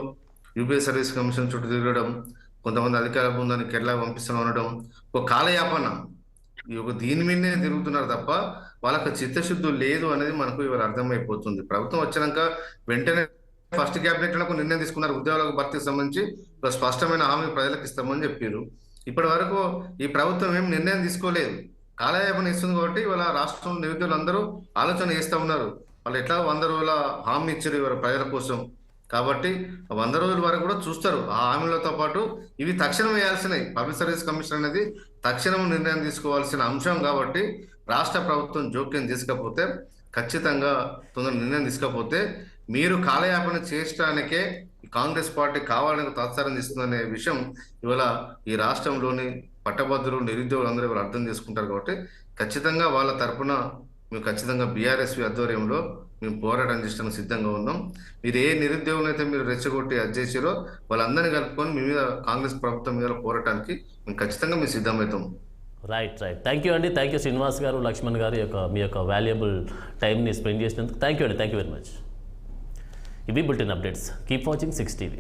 యూపీఏ సర్వీస్ కమిషన్ చుట్టూ తిరగడం, కొంతమంది అధికార బృందాన్ని కేరళ పంపిస్తూ ఉండడం, ఒక కాలయాపన దీని మీదనే తిరుగుతున్నారు తప్ప వాళ్ళకి చిత్తశుద్ధి లేదు అనేది మనకు ఇవాళ అర్థమైపోతుంది. ప్రభుత్వం వచ్చినాక వెంటనే ఫస్ట్ క్యాబినెట్ లో నిర్ణయం తీసుకున్నారు, ఉద్యోగాలకు భర్తీకి సంబంధించి స్పష్టమైన హామీ ప్రజలకు ఇస్తామని చెప్పారు. ఇప్పటి వరకు ఈ ప్రభుత్వం ఏం నిర్ణయం తీసుకోలేదు, కాలయాపన ఇస్తుంది. కాబట్టి ఇవాళ రాష్ట్రంలో నిరుద్యోగులు అందరూ ఆలోచన చేస్తూ ఉన్నారు, వాళ్ళు ఎట్లా 100 రోజుల హామీ ఇచ్చారు ఇవాళ ప్రజల కోసం. కాబట్టి 100 రోజుల వరకు కూడా చూస్తారు. ఆ హామీలతో పాటు ఇవి తక్షణం వేయాల్సినవి, పబ్లిక్ సర్వీస్ కమిషన్ అనేది తక్షణం నిర్ణయం తీసుకోవాల్సిన అంశం. కాబట్టి రాష్ట్ర ప్రభుత్వం జోక్యం తీసుకపోతే, ఖచ్చితంగా తొందర నిర్ణయం తీసుకపోతే మీరు కాలయాపన చేయడానికే కాంగ్రెస్ పార్టీ కావాలని తాత్సారం చేస్తుందనే విషయం ఇవాళ ఈ రాష్ట్రంలోని పట్టభద్రులు నిరుద్యోగులు అందరూ ఇవాళ అర్థం చేసుకుంటారు. కాబట్టి ఖచ్చితంగా వాళ్ళ తరఫున మేము ఖచ్చితంగా బీఆర్ఎస్వి ఆధ్వర్యంలో మేము పోరాటం చేయడానికి సిద్ధంగా ఉన్నాం. మీరు ఏ నిరుద్యోగులు అయితే మీరు రెచ్చగొట్టి చేసారో వాళ్ళందరినీ కలుపుకొని మీ మీద కాంగ్రెస్ ప్రభుత్వం మీద పోరాటానికి మేము ఖచ్చితంగా మేము సిద్ధమవుతాం. రైట్. థ్యాంక్ యూ అండి, థ్యాంక్ యూ శ్రీనివాస్ గారు, లక్ష్మణ్ గారు మీ యొక్క వాల్యుబుల్ టైంని స్పెండ్ చేసినందుకు థ్యాంక్ యూ అండి, థ్యాంక్ యూ వెరీ మచ్. ఇవి bulletin updates. Keep watching 6 TV.